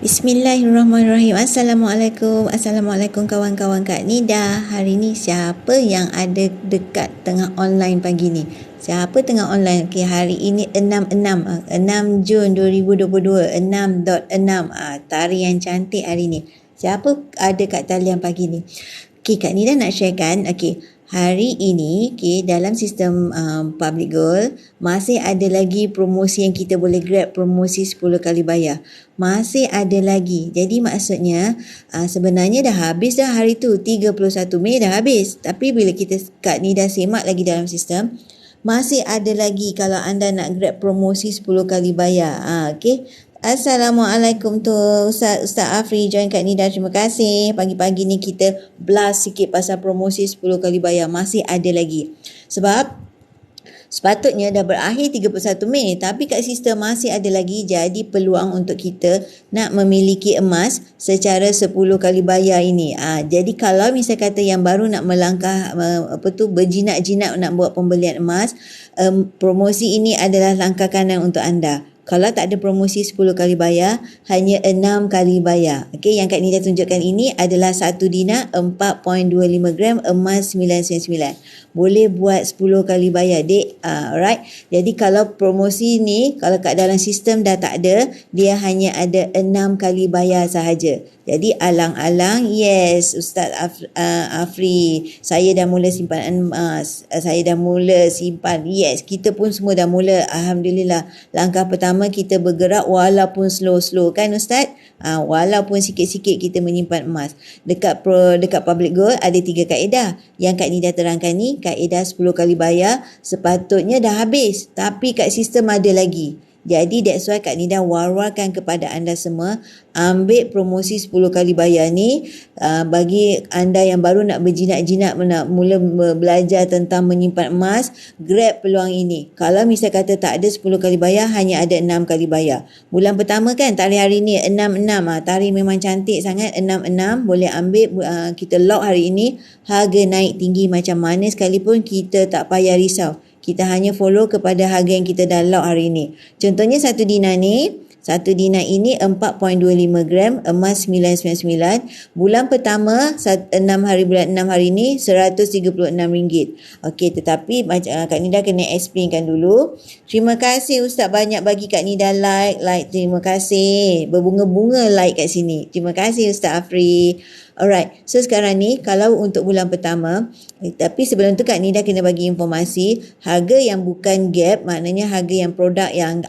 Bismillahirrahmanirrahim. Assalamualaikum kawan-kawan Kak Nida. Hari ni siapa yang ada dekat tengah online pagi ni? Siapa tengah online? Okey, hari ini 6 Jun 2022, 6.6. Tarian cantik hari ni. Siapa ada kat talian pagi ni? Okey, Kak Nida nak sharekan. Okey, hari ini dalam sistem public goal masih ada lagi promosi yang kita boleh grab, promosi 10 kali bayar. Masih ada lagi. Jadi maksudnya sebenarnya dah habis dah hari tu, 31 Mei dah habis. Tapi bila kita Kak Nida semak lagi dalam sistem, masih ada lagi kalau anda nak grab promosi 10 kali bayar. Okey. Assalamualaikum tu Ustaz Afri join Kak Nida. Terima kasih. Pagi-pagi ni kita blast sikit pasal promosi 10 kali bayar. Masih ada lagi. Sebab sepatutnya dah berakhir 31 Mei tapi kat sistem masih ada lagi, jadi peluang untuk kita nak memiliki emas secara 10 kali bayar ini. Jadi kalau misal kata yang baru nak melangkah berjinak-jinak nak buat pembelian emas, promosi ini adalah langkah kanan untuk anda. Kalau tak ada promosi 10 kali bayar, hanya 6 kali bayar. Okey, yang Kak Nida tunjukkan ini adalah 1 dinar 4.25 gram emas 999. Boleh buat 10 kali bayar, dek. Alright. Jadi kalau promosi ni, kalau kat dalam sistem dah tak ada, dia hanya ada 6 kali bayar sahaja. Jadi alang-alang, yes Ustaz Afri, saya dah mula simpan emas, saya dah mula simpan. Yes, kita pun semua dah mula. Alhamdulillah. Langkah pertama kita bergerak walaupun slow-slow kan Ustaz? Walaupun sikit-sikit kita menyimpan emas. Dekat public goal ada 3 kaedah. Yang Kak Nida terangkan ni, kaedah 10 kali bayar sepatutnya dah habis. Tapi kat sistem ada lagi. Jadi that's why Kak Nida war-warkan kepada anda semua, ambil promosi 10 kali bayar ni. Bagi anda yang baru nak berjinak-jinak, nak mula belajar tentang menyimpan emas, grab peluang ini. Kalau misal kata tak ada 10 kali bayar, hanya ada 6 kali bayar. Bulan pertama kan, tarikh hari ni 6.6. Tarikh memang cantik sangat, 6.6. Boleh ambil, kita lock hari ini. Harga naik tinggi macam mana sekalipun, kita tak payah risau. Kita hanya follow kepada harga yang kita dah lock hari ini. Contohnya 1 dinar ni, 1 dinar ini 4.25 gram emas 999. Bulan pertama 6 hari bulan 6 hari ni RM136. Okey, tetapi Kak Nida kena explainkan dulu. Terima kasih Ustaz banyak bagi Kak Nida like. Terima kasih. Berbunga-bunga like kat sini. Terima kasih Ustaz Afri. Alright, so sekarang ni kalau untuk bulan pertama, tapi sebelum tu Kak Nida kena bagi informasi, harga yang bukan gap, maknanya harga yang produk yang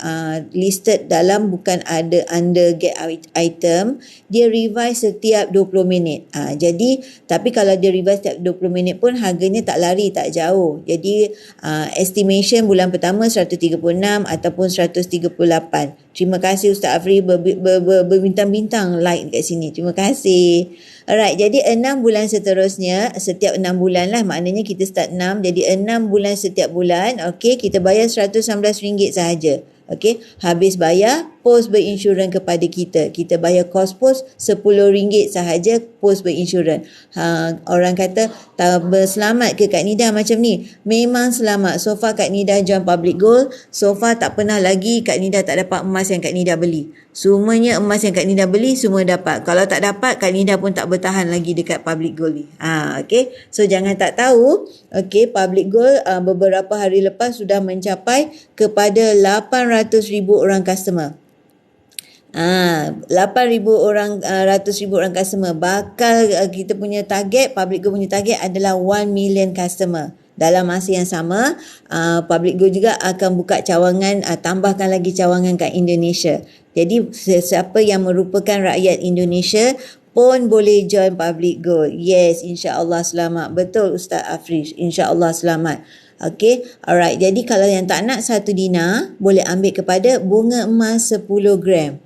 listed dalam bukan ada under gap item, dia revise setiap 20 minit. Jadi, tapi kalau dia revise setiap 20 minit pun harganya tak lari, tak jauh. Jadi, estimation bulan pertama 136 ataupun 138. Terima kasih Ustaz Afri berbintang-bintang like kat sini. Terima kasih. Alright, jadi 6 bulan seterusnya, setiap 6 bulan lah, maknanya kita start 6, jadi 6 bulan setiap bulan, okey, kita bayar RM119 sahaja. Okey, habis bayar, pos berinsurans kepada kita. Kita bayar kos pos RM10 sahaja, pos berinsurans. Orang kata, berselamat ke Kak Nida macam ni? Memang selamat. So far Kak Nida join public goal, so far tak pernah lagi Kak Nida tak dapat emas yang Kak Nida beli. Semuanya emas yang Kak Nida beli, semua dapat. Kalau tak dapat, Kak Nida pun tak bertahan lagi dekat public goal ni. Okey, so jangan tak tahu. Okey, public goal beberapa hari lepas sudah mencapai kepada 800,000 orang customer. 8,000 orang, 100,000 orang customer. Bakal kita punya target, public goal punya target adalah 1 million customer. Dalam masa yang sama, public goal juga akan buka cawangan, tambahkan lagi cawangan kat Indonesia. Jadi siapa yang merupakan rakyat Indonesia pun boleh join public goal. Yes, insya-Allah selamat. Betul Ustaz Afri, insya-Allah selamat. Okey, alright. Jadi kalau yang tak nak 1 dinar, boleh ambil kepada bunga emas 10 gram.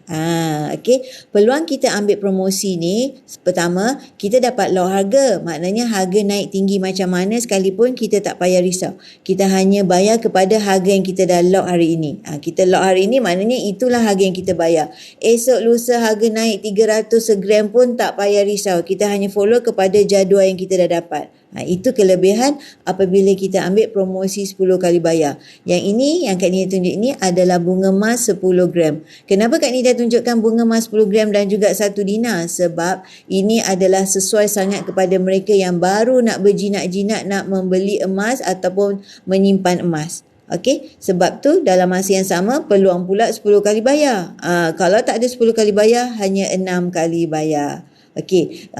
Okey, peluang kita ambil promosi ni, pertama, kita dapat lock harga. Maknanya harga naik tinggi macam mana sekalipun, kita tak payah risau. Kita hanya bayar kepada harga yang kita dah lock hari ini. Kita lock hari ini, maknanya itulah harga yang kita bayar. Esok lusa harga naik 300 segram pun tak payah risau. Kita hanya follow kepada jadual yang kita dah dapat. Itu kelebihan apabila kita ambil promosi 10 kali bayar. Yang ini, yang Kak Nida tunjuk ini adalah bunga emas 10 gram. Kenapa Kak Nida tunjukkan bunga emas 10 gram dan juga 1 dinar? Sebab ini adalah sesuai sangat kepada mereka yang baru nak berjinak-jinak nak membeli emas ataupun menyimpan emas. Okey, sebab tu dalam masa yang sama peluang pula 10 kali bayar. Kalau tak ada 10 kali bayar, hanya 6 kali bayar. Okey,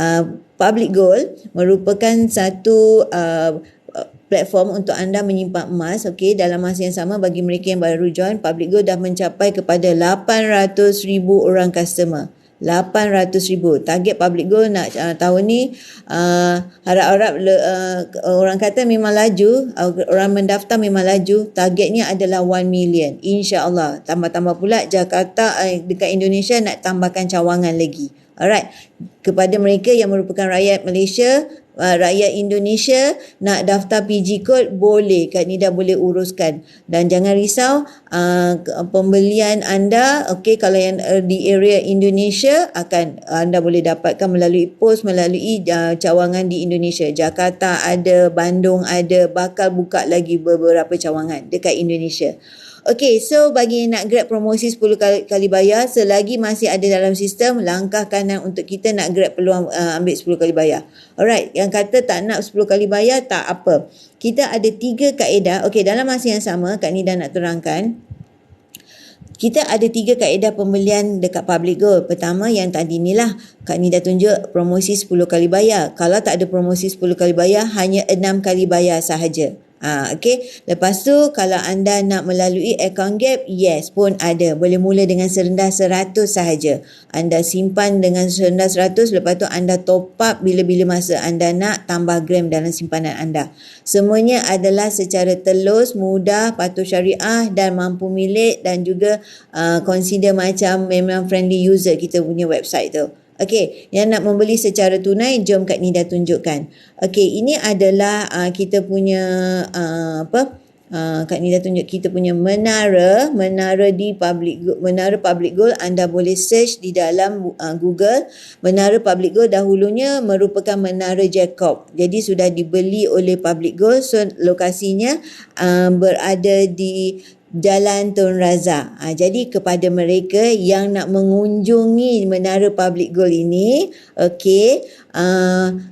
Public Gold merupakan satu platform untuk anda menyimpan emas. Okey, dalam masa yang sama bagi mereka yang baru join, Public Gold dah mencapai kepada 800,000 orang customer. 800,000. Target Public Gold nak tahun ni harap-harap orang kata memang laju, orang mendaftar memang laju. Targetnya adalah 1 million. InsyaAllah. Tambah-tambah pula Jakarta dekat Indonesia nak tambahkan cawangan lagi. Alright, kepada mereka yang merupakan rakyat Malaysia, rakyat Indonesia nak daftar PG Code, boleh, Kak Nida boleh uruskan. Dan jangan risau, pembelian anda, okey, kalau yang di area Indonesia, anda boleh dapatkan melalui pos, melalui cawangan di Indonesia. Jakarta ada, Bandung ada, bakal buka lagi beberapa cawangan dekat Indonesia. Okey, so bagi nak grab promosi 10 kali bayar, selagi masih ada dalam sistem, langkah kanan untuk kita nak grab peluang ambil 10 kali bayar. Alright, yang kata tak nak 10 kali bayar, tak apa. Kita ada 3 kaedah. Okey, dalam masa yang sama, Kak Nida nak terangkan. Kita ada 3 kaedah pembelian dekat Public Gold. Pertama yang tadi ni lah, Kak Nida tunjuk promosi 10 kali bayar. Kalau tak ada promosi 10 kali bayar, hanya 6 kali bayar sahaja. Okey. Lepas tu kalau anda nak melalui account gap, yes pun ada. Boleh mula dengan serendah 100 sahaja. Anda simpan dengan serendah 100, lepas tu anda top up bila-bila masa anda nak tambah gram dalam simpanan anda. Semuanya adalah secara telus, mudah, patuh syariah dan mampu milik, dan juga consider macam memang friendly user kita punya website tu. Okey, yang nak membeli secara tunai, jom Kak Nida tunjukkan. Okey, ini adalah kita punya Kak Nida tunjuk kita punya menara di menara Public Gold. Anda boleh search di dalam Google. Menara Public Gold dahulunya merupakan menara Jacob. Jadi sudah dibeli oleh Public Gold. So lokasinya berada di Jalan Tun Razak. Jadi kepada mereka yang nak mengunjungi Menara Public Gold ini, okey,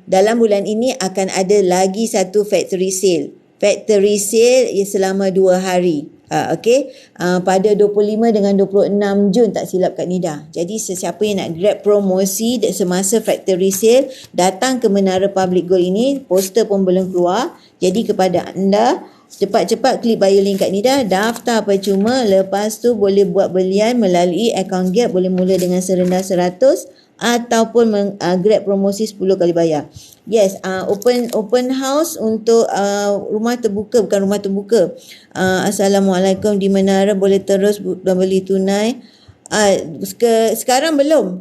dalam bulan ini akan ada lagi satu factory sale. Factory sale selama 2 hari. Okey, pada 25 dengan 26 Jun tak silap Kak Nida. Jadi sesiapa yang nak grab promosi semasa factory sale, datang ke Menara Public Gold ini. Poster pun belum keluar. Jadi kepada anda, cepat-cepat klik bio link Kak Nida, daftar percuma, lepas tu boleh buat belian melalui account gap, boleh mula dengan serendah 100 ataupun grab promosi 10 kali bayar. Yes, open house untuk rumah terbuka, bukan rumah terbuka. Assalamualaikum, di Menara boleh terus beli tunai. Sekarang belum.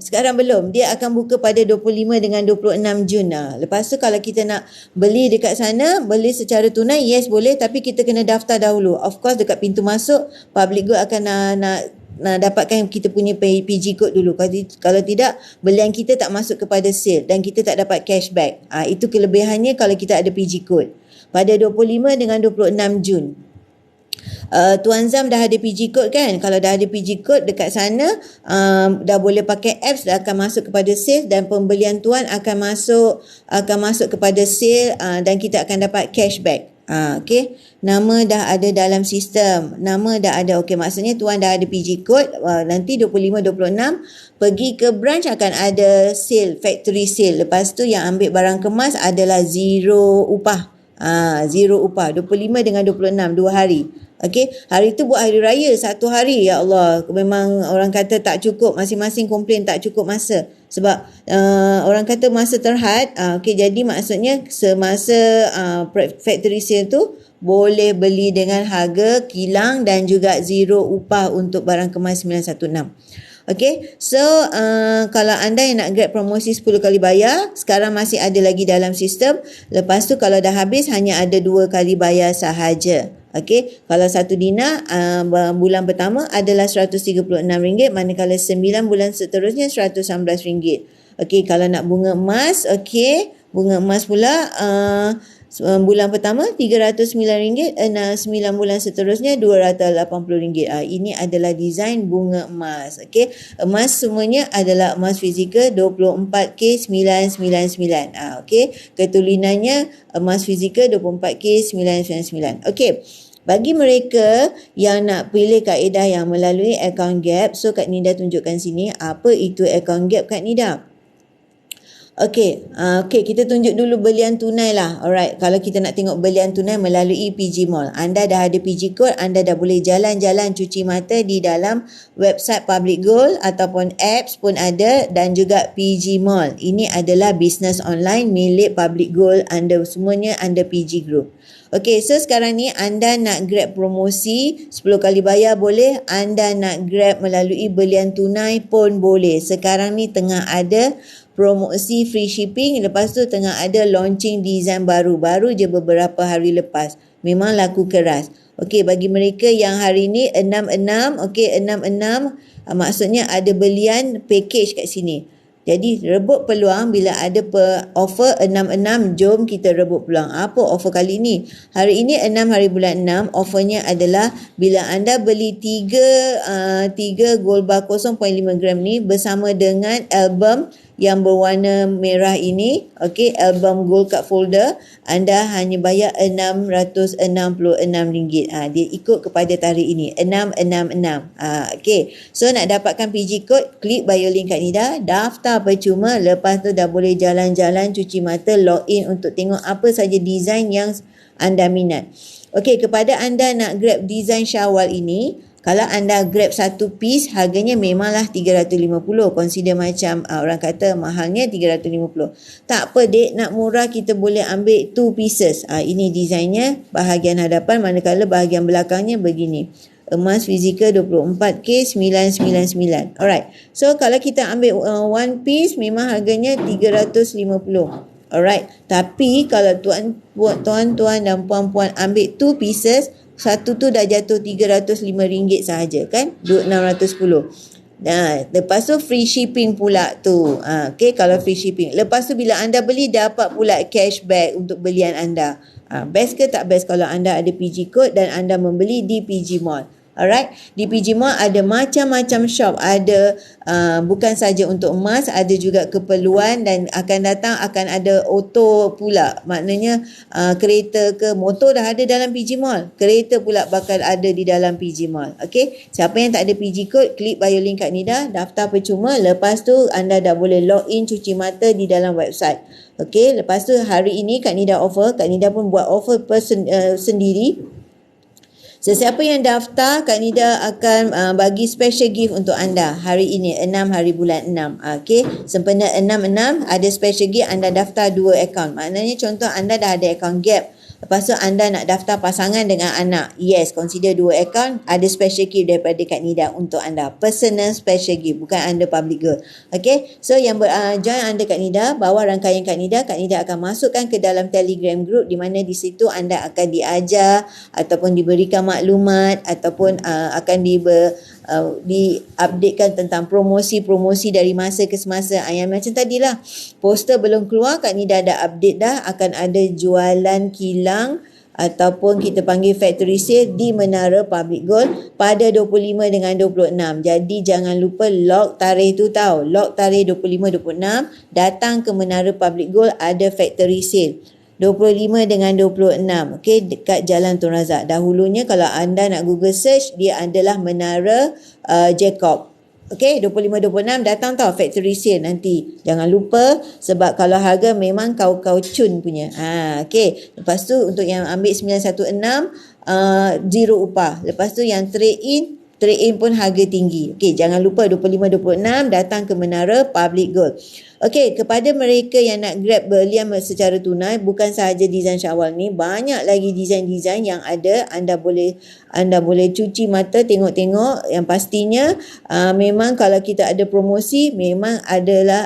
Dia akan buka pada 25 dengan 26 Jun. Lepas tu kalau kita nak beli dekat sana, beli secara tunai, yes boleh, tapi kita kena daftar dahulu. Of course dekat pintu masuk Public Gold akan nak dapatkan kita punya PG code dulu. Kalau tidak, belian kita tak masuk kepada sale dan kita tak dapat cashback. Itu kelebihannya kalau kita ada PG code. Pada 25 dengan 26 Jun. Tuan Zam dah ada PG code kan? Kalau dah ada PG code dekat sana, dah boleh pakai apps, dah akan masuk kepada sale dan pembelian tuan akan masuk kepada sale, dan kita akan dapat cashback. Okey, nama dah ada dalam sistem. Nama dah ada. Okey, maksudnya tuan dah ada PG code. Nanti 25 26 pergi ke branch akan ada sale, factory sale. Lepas tu yang ambil barang kemas adalah zero upah. Zero upah 25 dengan 26, 2 hari. Okey, hari tu buat hari raya, 1 hari. Ya Allah, memang orang kata tak cukup, masing-masing komplain tak cukup masa. Sebab orang kata masa terhad. Okey, jadi maksudnya semasa factory sale tu boleh beli dengan harga kilang dan juga zero upah untuk barang kemas 916. Okay, so kalau anda yang nak grab promosi 10 kali bayar, sekarang masih ada lagi dalam sistem. Lepas tu kalau dah habis, hanya ada 2 kali bayar sahaja. Okay, kalau 1 dinar bulan pertama adalah RM136, manakala 9 bulan seterusnya RM119. Okay, kalau nak bunga emas, okay, Bunga emas pula bulan pertama RM309, 9 bulan seterusnya RM280. Ini adalah design bunga emas. Okey, emas semuanya adalah emas fizikal 24K999. Okey, ketulinannya emas fizikal 24K999. Okey. Bagi mereka yang nak pilih kaedah yang melalui account gap, so Kak Nida tunjukkan sini apa itu account gap Kak Nida. Okey, kita tunjuk dulu belian tunai lah. Alright, kalau kita nak tengok belian tunai melalui PG Mall, anda dah ada PG Code, anda dah boleh jalan-jalan cuci mata di dalam website Public Gold ataupun apps pun ada, dan juga PG Mall. Ini adalah bisnes online milik Public Gold, anda semuanya under PG Group. Okey, so sekarang ni anda nak grab promosi 10 kali bayar boleh, anda nak grab melalui belian tunai pun boleh. Sekarang ni tengah ada promosi free shipping, lepas tu tengah ada launching design baru je beberapa hari lepas. Memang laku keras. Okey, bagi mereka yang hari ni 66, okey 66, maksudnya ada belian package kat sini. Jadi rebut peluang bila ada offer 66, jom kita rebut peluang. Apa offer kali ini? Hari ini 6 hari bulan 6, offernya adalah bila anda beli 3 gold bar 0.5 gram ni bersama dengan album yang berwarna merah ini, okey, album gold card folder, anda hanya bayar RM666. Dia ikut kepada tarikh ini 666. Okey, so nak dapatkan PG code, klik bio link kat Nida, daftar percuma, lepas tu dah boleh jalan-jalan cuci mata, login untuk tengok apa saja design yang anda minat. Okey, kepada anda nak grab design Syawal ini, kalau anda grab satu piece, harganya memanglah 350. Consider macam orang kata mahalnya 350. Tak apa dek, nak murah kita boleh ambil 2 pieces. Ini desainnya bahagian hadapan, manakala bahagian belakangnya begini. Emas fizikal 24K999. Alright. So kalau kita ambil one piece memang harganya 350. Alright. Tapi kalau tuan-tuan dan puan-puan ambil 2 pieces, satu tu dah jatuh RM305 sahaja kan? RM610. Nah, lepas tu free shipping pula tu. Okey, kalau free shipping. Lepas tu bila anda beli dapat pula cashback untuk belian anda. Best ke tak best kalau anda ada PG code dan anda membeli di PG Mall? Alright, di PG Mall ada macam-macam shop, ada bukan saja untuk emas, ada juga keperluan, dan akan datang akan ada auto pula. Maknanya kereta ke motor dah ada dalam PG Mall, kereta pula bakal ada di dalam PG Mall. Okey, siapa yang tak ada PG code, klik bio link kat Nida, daftar percuma, lepas tu anda dah boleh login cuci mata di dalam website. Okey, lepas tu hari ini Kak Nida offer, Kak Nida pun buat offer sendiri. Sesiapa yang daftar, Kak Nida akan bagi special gift untuk anda hari ini, 6 hari bulan 6. Okey, sempena 6/6 ada special gift, anda daftar 2 akaun. Maknanya contoh anda dah ada akaun Gap, lepas tu anda nak daftar pasangan dengan anak. Yes, consider 2 akaun, ada special gift daripada Kak Nida untuk anda. Personal special gift, bukan under Public Gold. Okey, so yang join under Kak Nida, bawah rangkaian Kak Nida akan masukkan ke dalam Telegram group, di mana di situ anda akan diajar ataupun diberikan maklumat ataupun akan diupdatekan tentang promosi-promosi dari masa ke semasa. Yang macam tadilah, poster belum keluar, Kak Nida dah update dah, akan ada jualan kilang ataupun kita panggil factory sale di Menara Public Gold pada 25 dengan 26. Jadi jangan lupa lock tarikh tu tau. Lock tarikh 25-26, datang ke Menara Public Gold, ada factory sale 25 dengan 26. Okey, dekat Jalan Tun Razak. Dahulunya kalau anda nak Google search, dia adalah Menara Jacob. Okey, 25-26 datang tau factory sale nanti. Jangan lupa, sebab kalau harga memang kau cun punya. Okey, lepas tu untuk yang ambil 916 zero upah. Lepas tu yang trade in pun harga tinggi. Okey, jangan lupa 25-26 datang ke Menara Public Gold. Okey, kepada mereka yang nak grab belian secara tunai, bukan sahaja design Syawal ni, banyak lagi design-design yang ada. Anda boleh cuci mata, tengok-tengok. Yang pastinya memang kalau kita ada promosi, memang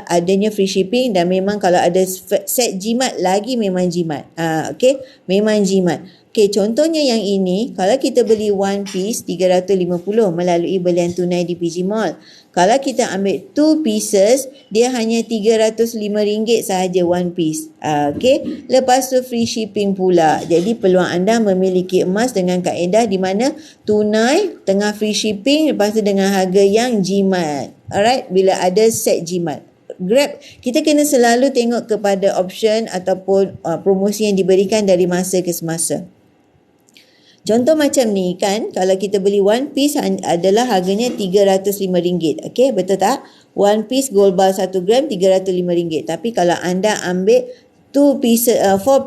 adanya free shipping, dan memang kalau ada set jimat lagi, memang jimat. Okey, memang jimat. Okey, contohnya yang ini, kalau kita beli one piece 350 melalui belian tunai di PG Mall. Kalau kita ambil 2 pieces, dia hanya RM305 sahaja one piece. Okey, lepas tu free shipping pula. Jadi peluang anda memiliki emas dengan kaedah di mana tunai, tengah free shipping, lepas tu dengan harga yang jimat. Alright, bila ada set jimat. Grab, kita kena selalu tengok kepada option ataupun promosi yang diberikan dari masa ke semasa. Contoh macam ni kan, kalau kita beli one piece adalah harganya RM305. Okey, betul tak? One piece gold bar 1 gram RM305. Tapi kalau anda ambil 4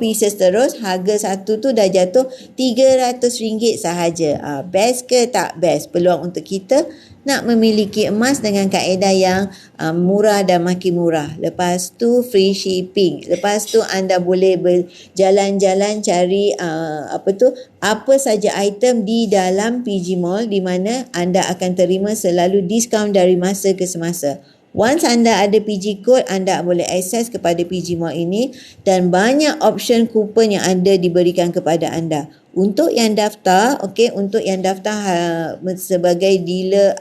pieces terus, harga satu tu dah jatuh RM300 sahaja. Best ke tak best? Peluang untuk kita nak memiliki emas dengan kaedah yang murah dan makin murah. Lepas tu free shipping. Lepas tu anda boleh berjalan-jalan cari apa saja item di dalam PG Mall di mana anda akan terima selalu diskaun dari masa ke semasa. Once anda ada PG code, anda boleh akses kepada PG Mall ini dan banyak option kupon yang ada diberikan kepada anda. Untuk yang daftar, untuk yang daftar sebagai dealer,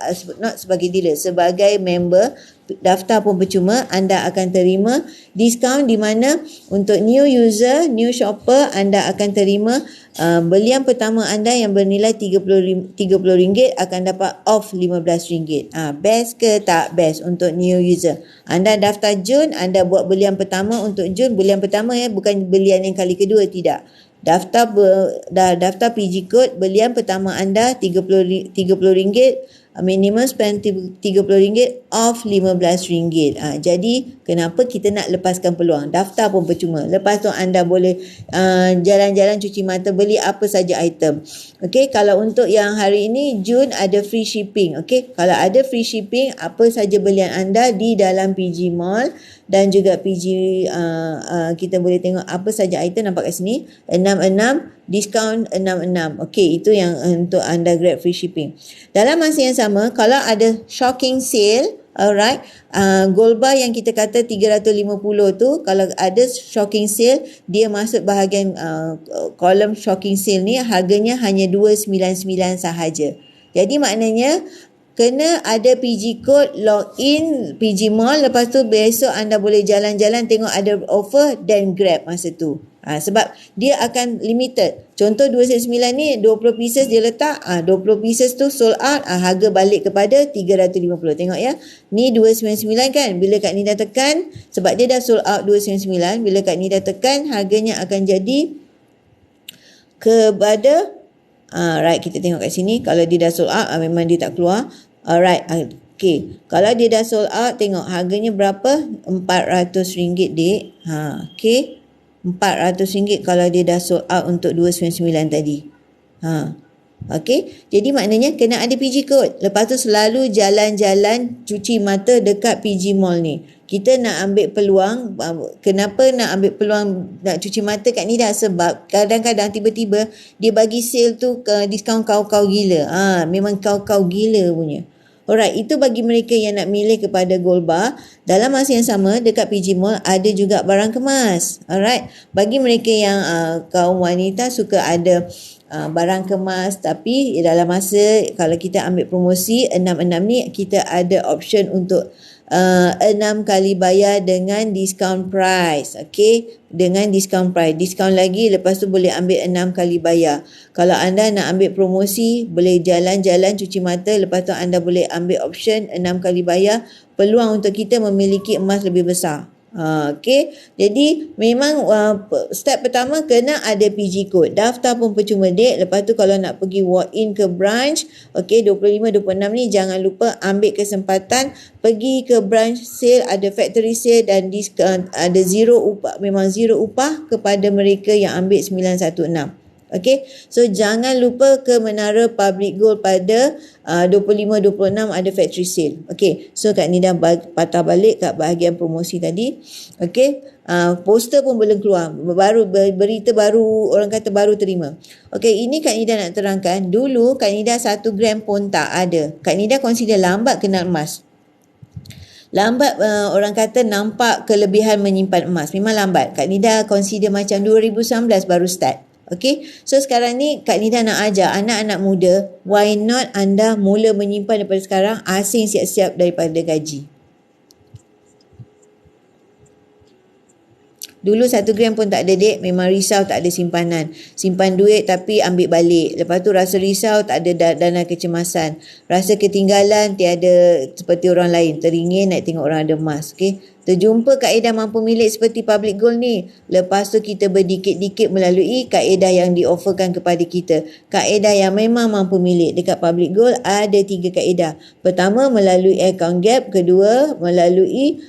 sebagai member, daftar pun percuma, anda akan terima diskaun di mana untuk new user, new shopper, anda akan terima belian pertama anda yang bernilai RM30 akan dapat off RM15. Best ke tak best untuk new user? Anda daftar Jun, anda buat belian pertama untuk Jun, belian pertama bukan belian yang kali kedua, tidak. Daftar PG code, belian pertama anda RM30, minimum spend RM30, off RM15. Jadi kenapa kita nak lepaskan peluang? Daftar pun percuma. Lepas tu anda boleh jalan-jalan cuci mata, beli apa saja item. Okey, kalau untuk yang hari ini Jun ada free shipping. Okey, kalau ada free shipping, apa saja belian anda di dalam PG Mall dan juga PG kita boleh tengok apa saja item, nampak kat sini 66, diskaun 66. Okey, itu yang untuk anda grab free shipping. Dalam masa yang sama, kalau ada shocking sale, alright, gold bar yang kita kata 350 tu, kalau ada shocking sale, dia masuk bahagian kolom shocking sale ni, harganya hanya RM299 sahaja. Jadi maknanya kena ada PG code, log in PG Mall, lepas tu besok anda boleh jalan-jalan tengok ada offer dan grab masa tu. Sebab dia akan limited. Contoh 299 ni 20 pieces dia letak, 20 pieces tu sold out, harga balik kepada 350. Tengok ya. Ni 299 kan. Bila Kak Nida tekan, sebab dia dah sold out 299, bila Kak Nida tekan, harganya akan jadi kepada right, kita tengok kat sini. Kalau dia dah sold out, memang dia tak keluar. Alright, okay. Kalau dia dah sold out, tengok harganya berapa? RM400 dek. Okay. RM400 kalau dia dah sold out untuk 299 tadi. Okay. Jadi maknanya kena ada PG code. Lepas tu selalu jalan-jalan cuci mata dekat PG Mall ni. Kita nak ambil peluang. Kenapa nak ambil peluang nak cuci mata kat ni dah? Sebab kadang-kadang tiba-tiba dia bagi sale tu ke diskaun kau-kau gila. Memang kau-kau gila punya. Alright, itu bagi mereka yang nak milih kepada gold bar. Dalam masa yang sama, dekat PG Mall ada juga barang kemas. Alright, bagi mereka yang kaum wanita suka ada barang kemas, tapi dalam masa kalau kita ambil promosi 66 ni, kita ada option untuk 6 kali bayar dengan discount price. Okay, dengan discount price, diskaun lagi, lepas tu boleh ambil 6 kali bayar. Kalau anda nak ambil promosi, boleh jalan-jalan cuci mata, lepas tu anda boleh ambil option 6 kali bayar. Peluang untuk kita memiliki emas lebih besar. Okay, jadi memang step pertama kena ada PG code. Daftar pun percuma dek. Lepas tu kalau nak pergi walk in ke branch, okay, 25-26 ni jangan lupa ambil kesempatan pergi ke branch sale, ada factory sale dan diskaun, ada zero upah, memang zero upah kepada mereka yang ambil 916. Okay, so jangan lupa ke Menara Public Gold pada 25-26 ada factory sale. Okay, so Kak Nida patah balik kat bahagian promosi tadi. Okay, poster pun belum keluar, berita baru, orang kata baru terima. Okay, ini Kak Nida nak terangkan. Dulu Kak Nida 1 gram pun tak ada. Kak Nida consider lambat kenal emas. Lambat, orang kata nampak kelebihan menyimpan emas. Memang lambat. Kak Nida consider macam 2019 baru start. Okay, so sekarang ni Kak Nida nak ajar anak-anak muda, why not anda mula menyimpan daripada sekarang, asing siap-siap daripada gaji. Dulu 1 gram pun tak ada dek, memang risau tak ada simpanan. Simpan duit tapi ambil balik. Lepas tu rasa risau, tak ada dana kecemasan. Rasa ketinggalan, tiada seperti orang lain. Teringin nak tengok orang ada emas. Okay? Terjumpa kaedah mampu milik seperti public goal ni. Lepas tu kita berdikit-dikit melalui kaedah yang di-offerkan kepada kita. Kaedah yang memang mampu milik. Dekat public goal ada 3 kaedah. Pertama, melalui account gap. Kedua, melalui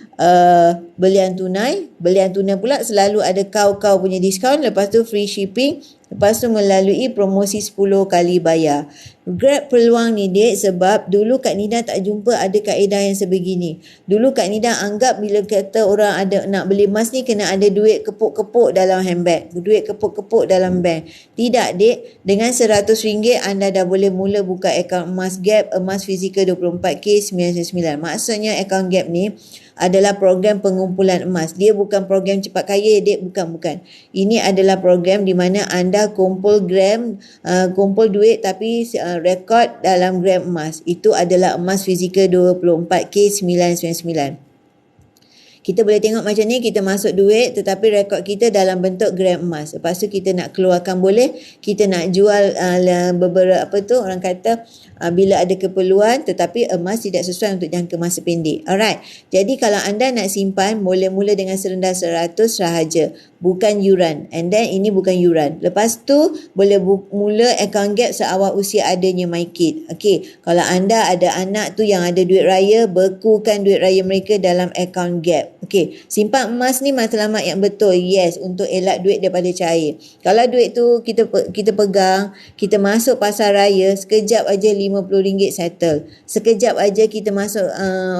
belian tunai. Belian tunai pula selalu ada kau-kau punya diskaun. Lepas tu free shipping. Lepas tu melalui promosi 10 kali bayar. Grab peluang ni dek, sebab dulu Kak Nida tak jumpa ada kaedah yang sebegini. Dulu Kak Nida anggap bila kata orang ada nak beli emas ni kena ada duit kepuk-kepuk dalam handbag, duit kepuk-kepuk dalam bank. Tidak dek, dengan RM100 anda dah boleh mula buka akaun emas Gap, emas fizikal 24K 99. Maksudnya akaun Gap ni adalah program pengumpulan emas. Dia bukan program cepat kaya dek, bukan. Ini adalah program di mana anda kumpul duit tapi rekod dalam gram emas. Itu adalah emas fizikal 24K 999. Kita boleh tengok macam ni, kita masuk duit tetapi rekod kita dalam bentuk gram emas. Lepas tu kita nak keluarkan boleh, kita nak jual beberapa orang kata bila ada keperluan, tetapi emas tidak sesuai untuk jangka masa pendek. Alright. Jadi kalau anda nak simpan, boleh mula dengan serendah 100 sahaja. Bukan yuran. And then ini bukan yuran. Lepas tu boleh mula account Gap seawal usia adanya MyKid. Okay. Kalau anda ada anak tu yang ada duit raya, bekukan duit raya mereka dalam account Gap. Okay. Simpan emas ni matlamat yang betul. Yes. Untuk elak duit daripada cair. Kalau duit tu kita pegang, kita masuk pasar raya, sekejap aja RM50 settle. Sekejap aja kita masuk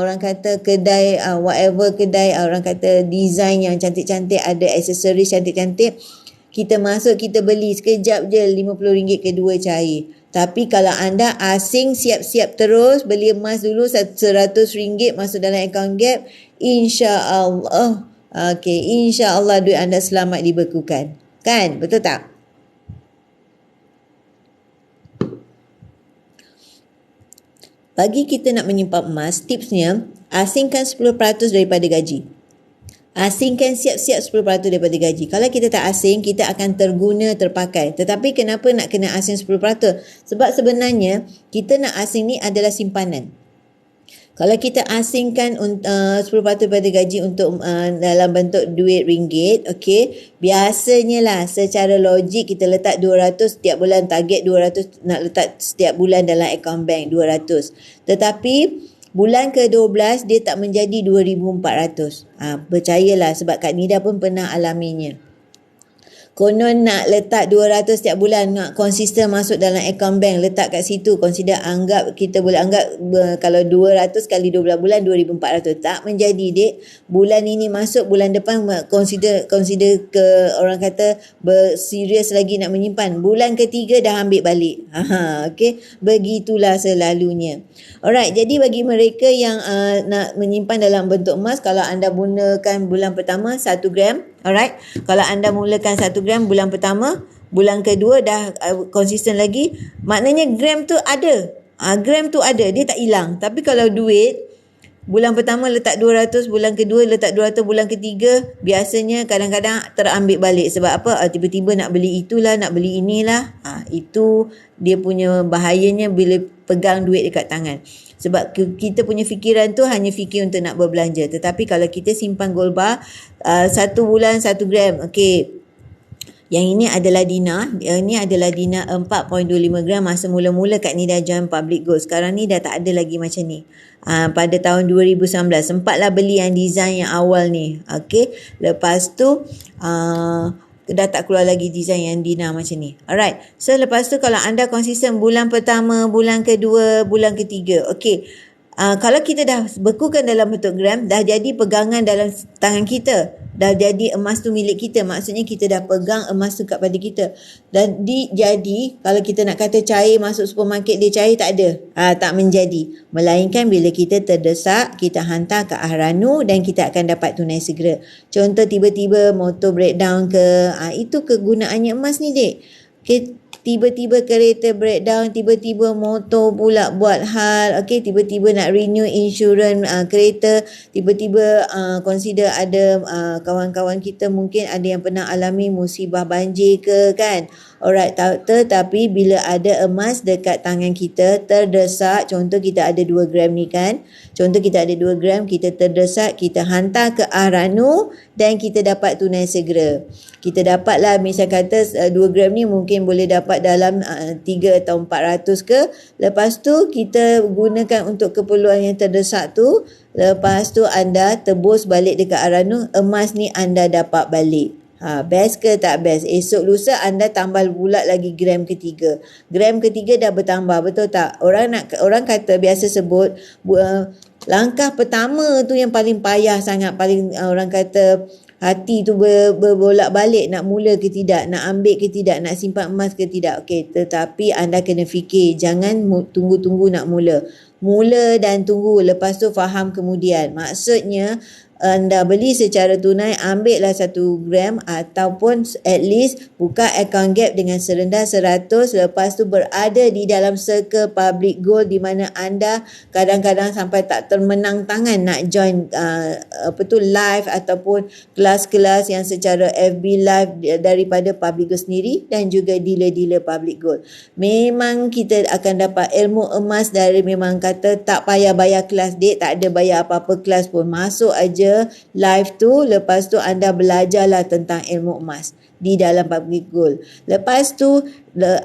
orang kata kedai, whatever kedai, orang kata design yang cantik-cantik, ada aksesoris cantik-cantik, kita masuk, kita beli, sekejap je RM50 kedua cair. Tapi kalau anda asing, siap-siap terus beli emas dulu RM100 masuk dalam akaun Gap, insya-Allah, insya-Allah duit anda selamat dibekukan. Kan? Betul tak? Bagi kita nak menyimpan emas, tipsnya asingkan 10% daripada gaji. Asingkan siap-siap 10% daripada gaji. Kalau kita tak asing, kita akan terpakai. Tetapi kenapa nak kena asing 10%? Sebab sebenarnya kita nak asing ni adalah simpanan. Kalau kita asingkan 10% daripada gaji untuk dalam bentuk duit ringgit, okey, biasanya lah secara logik kita letak 200 setiap bulan, target 200 nak letak setiap bulan dalam akaun bank 200. Tetapi bulan ke-12 dia tak menjadi 2,400. Percayalah sebab Kak Nida pun pernah alaminya. Konon nak letak 200 setiap bulan, nak konsisten masuk dalam akaun bank, letak kat situ, kita boleh anggap kalau 200 kali 12 bulan 2,400. Tak menjadi dek. Bulan ini masuk, bulan depan consider ke orang kata berserius lagi nak menyimpan. Bulan ketiga dah ambil balik. Okey, begitulah selalunya. Alright, jadi bagi mereka yang nak menyimpan dalam bentuk emas, kalau anda gunakan bulan pertama 1 gram, alright. Kalau anda mulakan 1 gram bulan pertama, bulan kedua dah konsisten lagi, maknanya gram tu ada. Gram tu ada, dia tak hilang. Tapi kalau duit, bulan pertama letak 200, bulan kedua letak 200, bulan ketiga biasanya kadang-kadang terambil balik. Sebab apa? Tiba-tiba nak beli itulah, nak beli inilah. Itu dia punya bahayanya bila pegang duit dekat tangan. Sebab kita punya fikiran tu hanya fikir untuk nak berbelanja. Tetapi kalau kita simpan gold bar 1 bulan 1 gram. Okey. Yang ini adalah Dina. Ini adalah Dina 4.25 gram. Masa mula-mula Kak Nida join public gold. Sekarang ni dah tak ada lagi macam ni. Pada tahun 2019 sempatlah beli yang design yang awal ni. Okey. Lepas tu dah tak keluar lagi design yang Dina macam ni. Alright. So lepas tu kalau anda konsisten bulan pertama, bulan kedua, bulan ketiga. Okey. Kalau kita dah bekukan dalam bentuk gram, dah jadi pegangan dalam tangan kita. dah jadi emas tu milik kita. Maksudnya kita dah pegang emas tu kat pada kita. Dan jadi kalau kita nak kata cair masuk supermarket dia cair, tak ada. Tak menjadi. Melainkan bila kita terdesak, kita hantar ke Ahranu dan kita akan dapat tunai segera. Contoh tiba-tiba motor breakdown ke, itu kegunaannya emas ni, dek. Okay, tiba-tiba kereta breakdown, tiba-tiba motor pula buat hal, tiba-tiba nak renew insurans kereta, tiba-tiba consider ada kawan-kawan kita mungkin ada yang pernah alami musibah banjir ke, kan. Alright, tetapi bila ada emas dekat tangan kita, terdesak, contoh kita ada 2 gram ni kan, contoh kita ada 2 gram, kita terdesak, kita hantar ke Ahranu dan kita dapat tunai segera. Kita dapatlah, misal kata 2 gram ni mungkin boleh dapat dalam 3 atau 400 ke. Lepas tu kita gunakan untuk keperluan yang terdesak tu. Lepas tu anda tebus balik dekat Ahranu, emas ni anda dapat balik. Best ke tak best? Esok lusa anda tambah pula lagi gram ketiga. Gram ketiga dah bertambah, betul tak? Orang kata biasa sebut langkah pertama tu yang paling payah sangat, paling orang kata hati tu berbolak-balik, nak mula ke tidak, nak ambil ke tidak, nak simpan emas ke tidak. Okey, tetapi anda kena fikir, jangan tunggu-tunggu nak mula. Mula dan tunggu, lepas tu faham kemudian. Maksudnya anda beli secara tunai, ambillah 1 gram ataupun at least buka account gap dengan serendah 100, lepas tu berada di dalam circle public gold di mana anda kadang-kadang sampai tak termenang tangan nak join live ataupun kelas-kelas yang secara FB live daripada public gold sendiri dan juga dealer-dealer public gold. Memang kita akan dapat ilmu emas dari, memang kata tak payah bayar kelas, dek, tak ada bayar apa-apa kelas pun, masuk aja live tu, lepas tu anda belajarlah tentang ilmu emas di dalam public gold. Lepas tu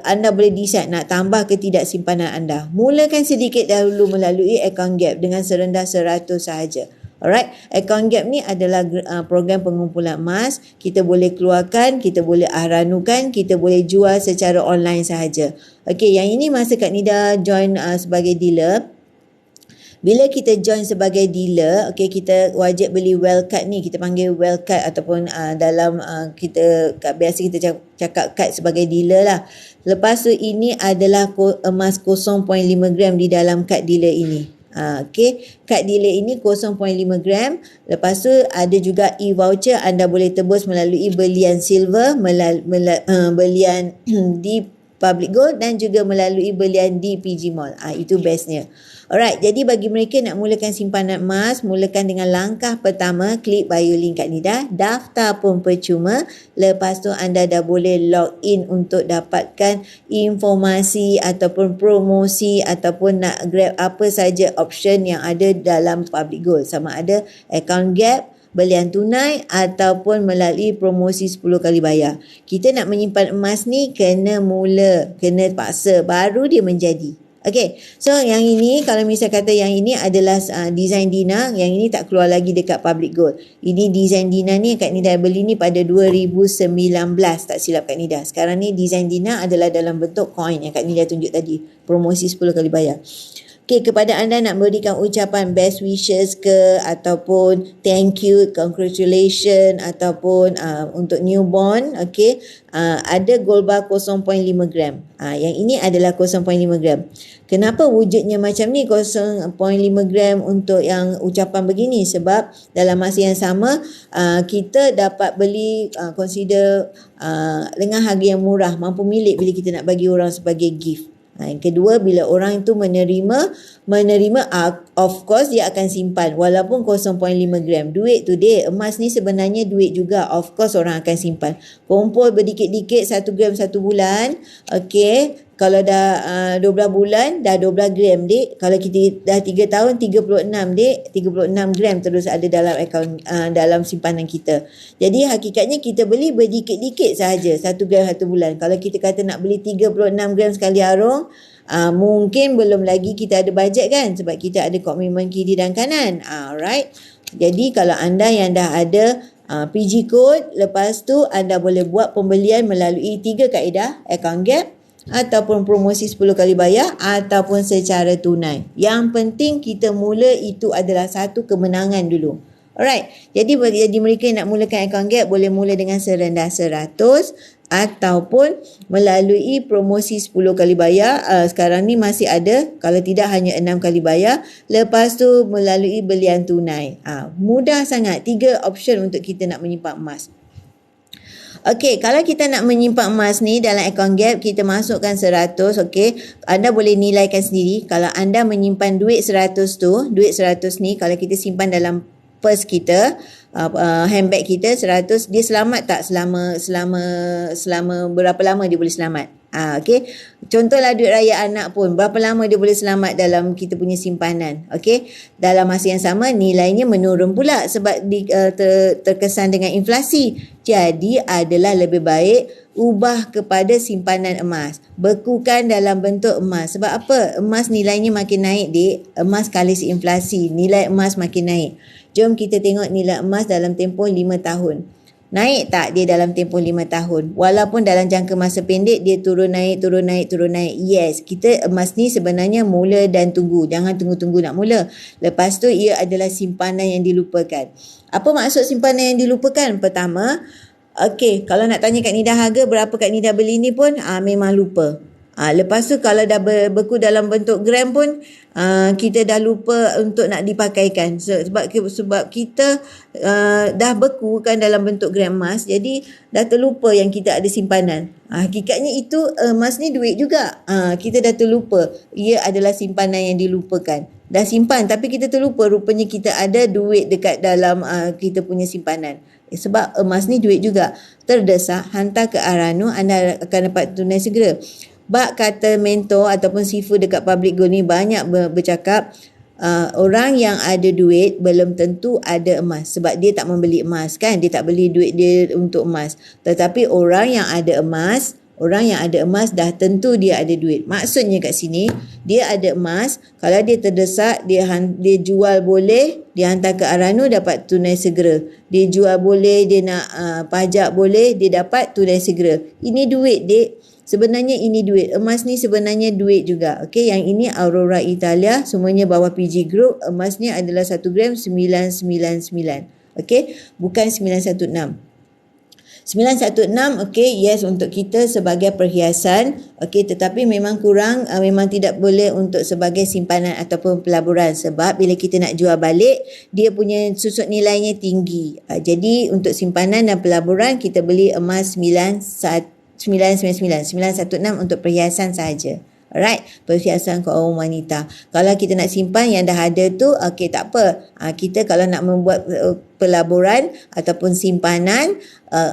anda boleh decide nak tambah ke tidak simpanan anda. Mulakan sedikit dahulu melalui account gap dengan serendah 100 sahaja. Alright, account gap ni adalah program pengumpulan emas. Kita boleh keluarkan, kita boleh ahranukan, kita boleh jual secara online sahaja. Okey, yang ini masa Kak Nida join sebagai dealer. Bila kita join sebagai dealer, kita wajib beli well card ni. Kita panggil well card ataupun dalam kita biasa kita cakap card sebagai dealer lah. Lepas tu ini adalah emas 0.5 gram di dalam kad dealer ini. Kad dealer ini 0.5 gram. Lepas tu ada juga e-voucher, anda boleh tebus melalui belian silver, belian di public gold dan juga melalui belian di PG Mall. Itu bestnya. Alright, jadi bagi mereka nak mulakan simpanan emas, mulakan dengan langkah pertama, klik bio link Kak Nida, daftar pun percuma. Lepas tu anda dah boleh log in untuk dapatkan informasi ataupun promosi ataupun nak grab apa saja option yang ada dalam public gold. Sama ada account gap, belian tunai ataupun melalui promosi 10 kali bayar. Kita nak menyimpan emas ni kena mula, kena paksa, baru dia menjadi. Okay, so yang ini, kalau misal kata yang ini adalah design Dina, yang ini tak keluar lagi dekat public gold. Ini design Dina ni Kak Nida beli ni pada 2019, tak silap Kak Nida. Sekarang ni design Dina adalah dalam bentuk coin yang Kak Nida tunjuk tadi, promosi 10 kali bayar. Okay, kepada anda nak berikan ucapan best wishes ke ataupun thank you, congratulations ataupun untuk newborn, ada gold bar 0.5 gram. Yang ini adalah 0.5 gram. Kenapa wujudnya macam ni 0.5 gram untuk yang ucapan begini? Sebab dalam masa yang sama kita dapat beli consider dengan harga yang murah, mampu milik bila kita nak bagi orang sebagai gift. Yang kedua, bila orang itu menerima of course dia akan simpan walaupun 0.5 gram. Duit tu dek, emas ni sebenarnya duit juga, of course orang akan simpan. Kumpul berdikit-dikit 1 gram 1 bulan. Kalau dah 12 bulan dah 12 gram dek. Kalau kita dah 3 tahun 36 dek, 36 gram terus ada dalam akaun dalam simpanan kita. Jadi hakikatnya kita beli berdikit-dikit sahaja 1 gram 1 bulan. Kalau kita kata nak beli 36 gram sekali arung, mungkin belum lagi kita ada bajet kan, sebab kita ada komitmen kiri dan kanan. Alright. Jadi kalau anda yang dah ada PG code, lepas tu anda boleh buat pembelian melalui 3 kaedah, account gap ataupun promosi 10 kali bayar ataupun secara tunai. Yang penting kita mula itu adalah satu kemenangan dulu. Alright, jadi mereka yang nak mulakan account gap boleh mula dengan serendah 100 ataupun melalui promosi 10 kali bayar. Sekarang ni masih ada, kalau tidak hanya 6 kali bayar. Lepas tu melalui belian tunai. Mudah sangat, 3 option untuk kita nak menyimpan emas. Okey, kalau kita nak menyimpan emas ni dalam account gap, kita masukkan 100, okey. Anda boleh nilaikan sendiri. Kalau anda menyimpan duit 100 tu, duit 100 ni kalau kita simpan dalam purse kita, handbag kita 100, dia selamat tak selama berapa lama dia boleh selamat? Okey. Contohlah duit raya anak pun, berapa lama dia boleh selamat dalam kita punya simpanan? Okey. Dalam masa yang sama nilainya menurun pula sebab terkesan dengan inflasi. Jadi adalah lebih baik ubah kepada simpanan emas. Bekukan dalam bentuk emas. Sebab apa? Emas nilainya makin naik, dik. Emas kalis inflasi, nilai emas makin naik. Jom kita tengok nilai emas dalam tempoh 5 tahun. Naik tak dia dalam tempoh 5 tahun? Walaupun dalam jangka masa pendek dia turun naik. Yes, kita emas ni sebenarnya mula dan tunggu. Jangan tunggu-tunggu nak mula. Lepas tu ia adalah simpanan yang dilupakan. Apa maksud simpanan yang dilupakan? Pertama, okey, kalau nak tanya Kak Nida harga berapa Kak Nida beli ni pun memang lupa. Lepas tu kalau dah beku dalam bentuk gram pun kita dah lupa untuk nak dipakaikan sebab kita dah beku kan dalam bentuk gram emas, jadi dah terlupa yang kita ada simpanan. Hakikatnya itu emas ni duit juga. Kita dah terlupa ia adalah simpanan yang dilupakan. Dah simpan tapi kita terlupa rupanya kita ada duit dekat dalam kita punya simpanan. Sebab emas ni duit juga. Terdesak, hantar ke Arano, anda akan dapat tunai segera. Bak kata mentor ataupun sifu dekat public gold ni banyak bercakap, orang yang ada duit belum tentu ada emas. Sebab dia tak membeli emas kan, dia tak beli duit dia untuk emas. Tetapi orang yang ada emas, dah tentu dia ada duit. Maksudnya kat sini, dia ada emas, kalau dia terdesak, dia jual boleh, dia hantar ke Arano dapat tunai segera. Dia jual boleh, dia nak pajak boleh, dia dapat tunai segera. Ini duit, dik. Sebenarnya ini duit. Emas ni sebenarnya duit juga. Okey, yang ini Aurora Italia, semuanya bawah PG Group. Emasnya adalah 1 gram 999. Okey, bukan 916. 916, okey, yes, untuk kita sebagai perhiasan, okey, tetapi memang kurang, memang tidak boleh untuk sebagai simpanan ataupun pelaburan sebab bila kita nak jual balik, dia punya susut nilainya tinggi. Jadi untuk simpanan dan pelaburan kita beli emas 916 untuk perhiasan sahaja. Alright, perhiasan kaum wanita. Kalau kita nak simpan yang dah ada tu, okey, tak apa. Kita kalau nak membuat pelaburan ataupun simpanan,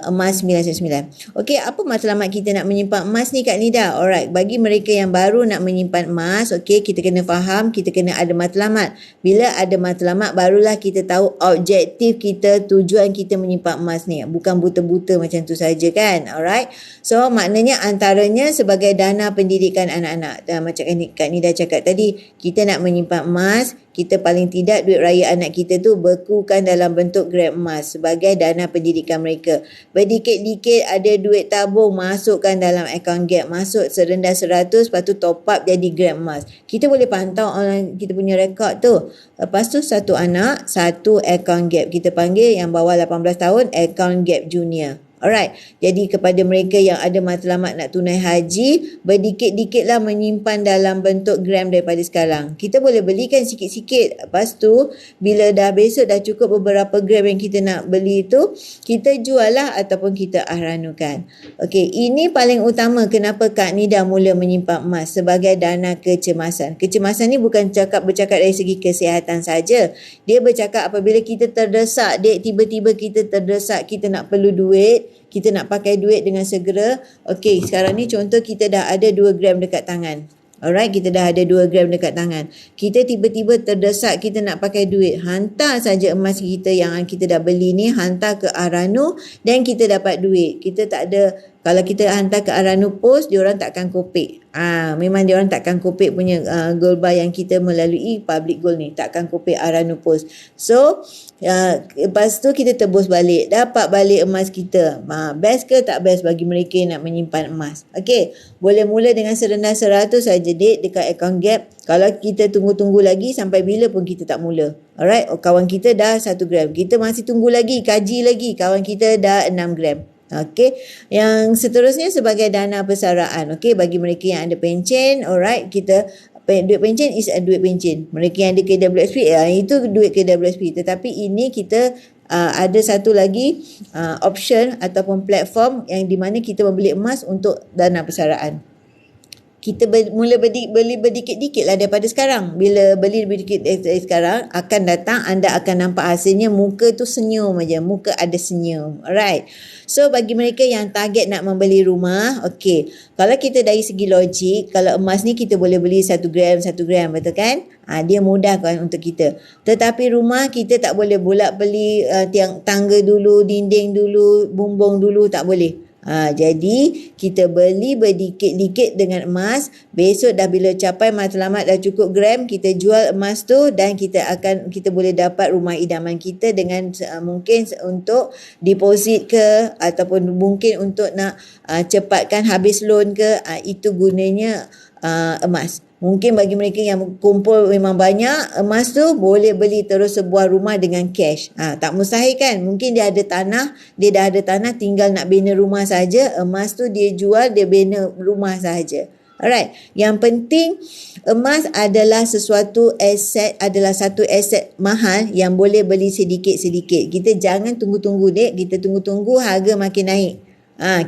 emas 999. Okey, apa matlamat kita nak menyimpan emas ni Kak Nida? Alright, bagi mereka yang baru nak menyimpan emas, okey, kita kena faham, kita kena ada matlamat. Bila ada matlamat, barulah kita tahu objektif kita, tujuan kita menyimpan emas ni. Bukan buta-buta macam tu saja kan? Alright, so maknanya antaranya sebagai dana pendidikan anak-anak. Dan macam Kak Nida cakap tadi, kita nak menyimpan emas, kita paling tidak duit raya anak kita tu bekukan dalam bentuk gram emas sebagai dana pendidikan mereka. Berdikit-dikit ada duit tabung, masukkan dalam account gap, masuk serendah 100, lepas tu top up jadi gram emas. Kita boleh pantau online kita punya rekod tu. Lepas tu satu anak, satu account gap. Kita panggil yang bawah 18 tahun account gap junior. Alright, jadi kepada mereka yang ada matlamat nak tunai haji, berdikit-dikitlah menyimpan dalam bentuk gram daripada sekarang. Kita boleh belikan sikit-sikit. Lepas tu, bila dah besok dah cukup beberapa gram yang kita nak beli tu, kita jual lah ataupun kita ahranukan. Okey, ini paling utama kenapa Kak Nida mula menyimpan emas sebagai dana kecemasan. Kecemasan ni bukan bercakap dari segi kesihatan saja. Dia bercakap apabila kita terdesak, tiba-tiba kita terdesak, kita nak perlu duit, kita nak pakai duit dengan segera. Okey, sekarang ni contoh kita dah ada 2 gram dekat tangan. Alright, kita dah ada 2 gram dekat tangan. Kita tiba-tiba terdesak, kita nak pakai duit. Hantar saja emas kita yang kita dah beli ni, hantar ke Arano dan kita dapat duit. Kita tak ada Kalau kita hantar ke Arano Post, diorang takkan kopek. Memang diorang takkan kopek punya gold bar yang kita melalui public gold ni. Takkan kopek Arano Post. So, lepas tu kita tebus balik. Dapat balik emas kita. Best ke tak best bagi mereka yang nak menyimpan emas? Okay. Boleh mula dengan serendah 100 saja date dekat account Gap. Kalau kita tunggu-tunggu lagi sampai bila pun kita tak mula. Alright. Kawan kita dah 1 gram. Kita masih tunggu lagi. Kaji lagi. Kawan kita dah 6 gram. Okey, yang seterusnya sebagai dana persaraan. Okey, bagi mereka yang ada pencen, alright, kita duit pencen is duit pencen. Mereka yang ada KWSP, itu duit KWSP. Tetapi ini kita ada satu lagi option ataupun platform yang di mana kita membeli emas untuk dana persaraan. Kita mula beli berdikit-dikit lah daripada sekarang. Bila beli berdikit dari sekarang, akan datang anda akan nampak hasilnya, muka tu senyum aja. Muka ada senyum. Alright. So, bagi mereka yang target nak membeli rumah, okay. Kalau kita dari segi logik, kalau emas ni kita boleh beli 1 gram, betul kan? Dia mudah kan untuk kita. Tetapi rumah kita tak boleh beli tiang tangga dulu, dinding dulu, bumbung dulu, tak boleh. Jadi kita beli berdikit-dikit dengan emas. Besok dah bila capai matlamat dah cukup gram, kita jual emas tu dan kita boleh dapat rumah idaman kita dengan mungkin untuk deposit ke, ataupun mungkin untuk nak cepatkan habis loan ke, itu gunanya emas. Mungkin bagi mereka yang kumpul memang banyak emas tu, boleh beli terus sebuah rumah dengan cash. Tak mustahil kan? Mungkin dia dah ada tanah, tinggal nak bina rumah saja. Emas tu dia jual, dia bina rumah saja. Alright. Yang penting, emas adalah satu aset mahal yang boleh beli sedikit-sedikit. Kita jangan tunggu-tunggu dek, kita tunggu-tunggu harga makin naik.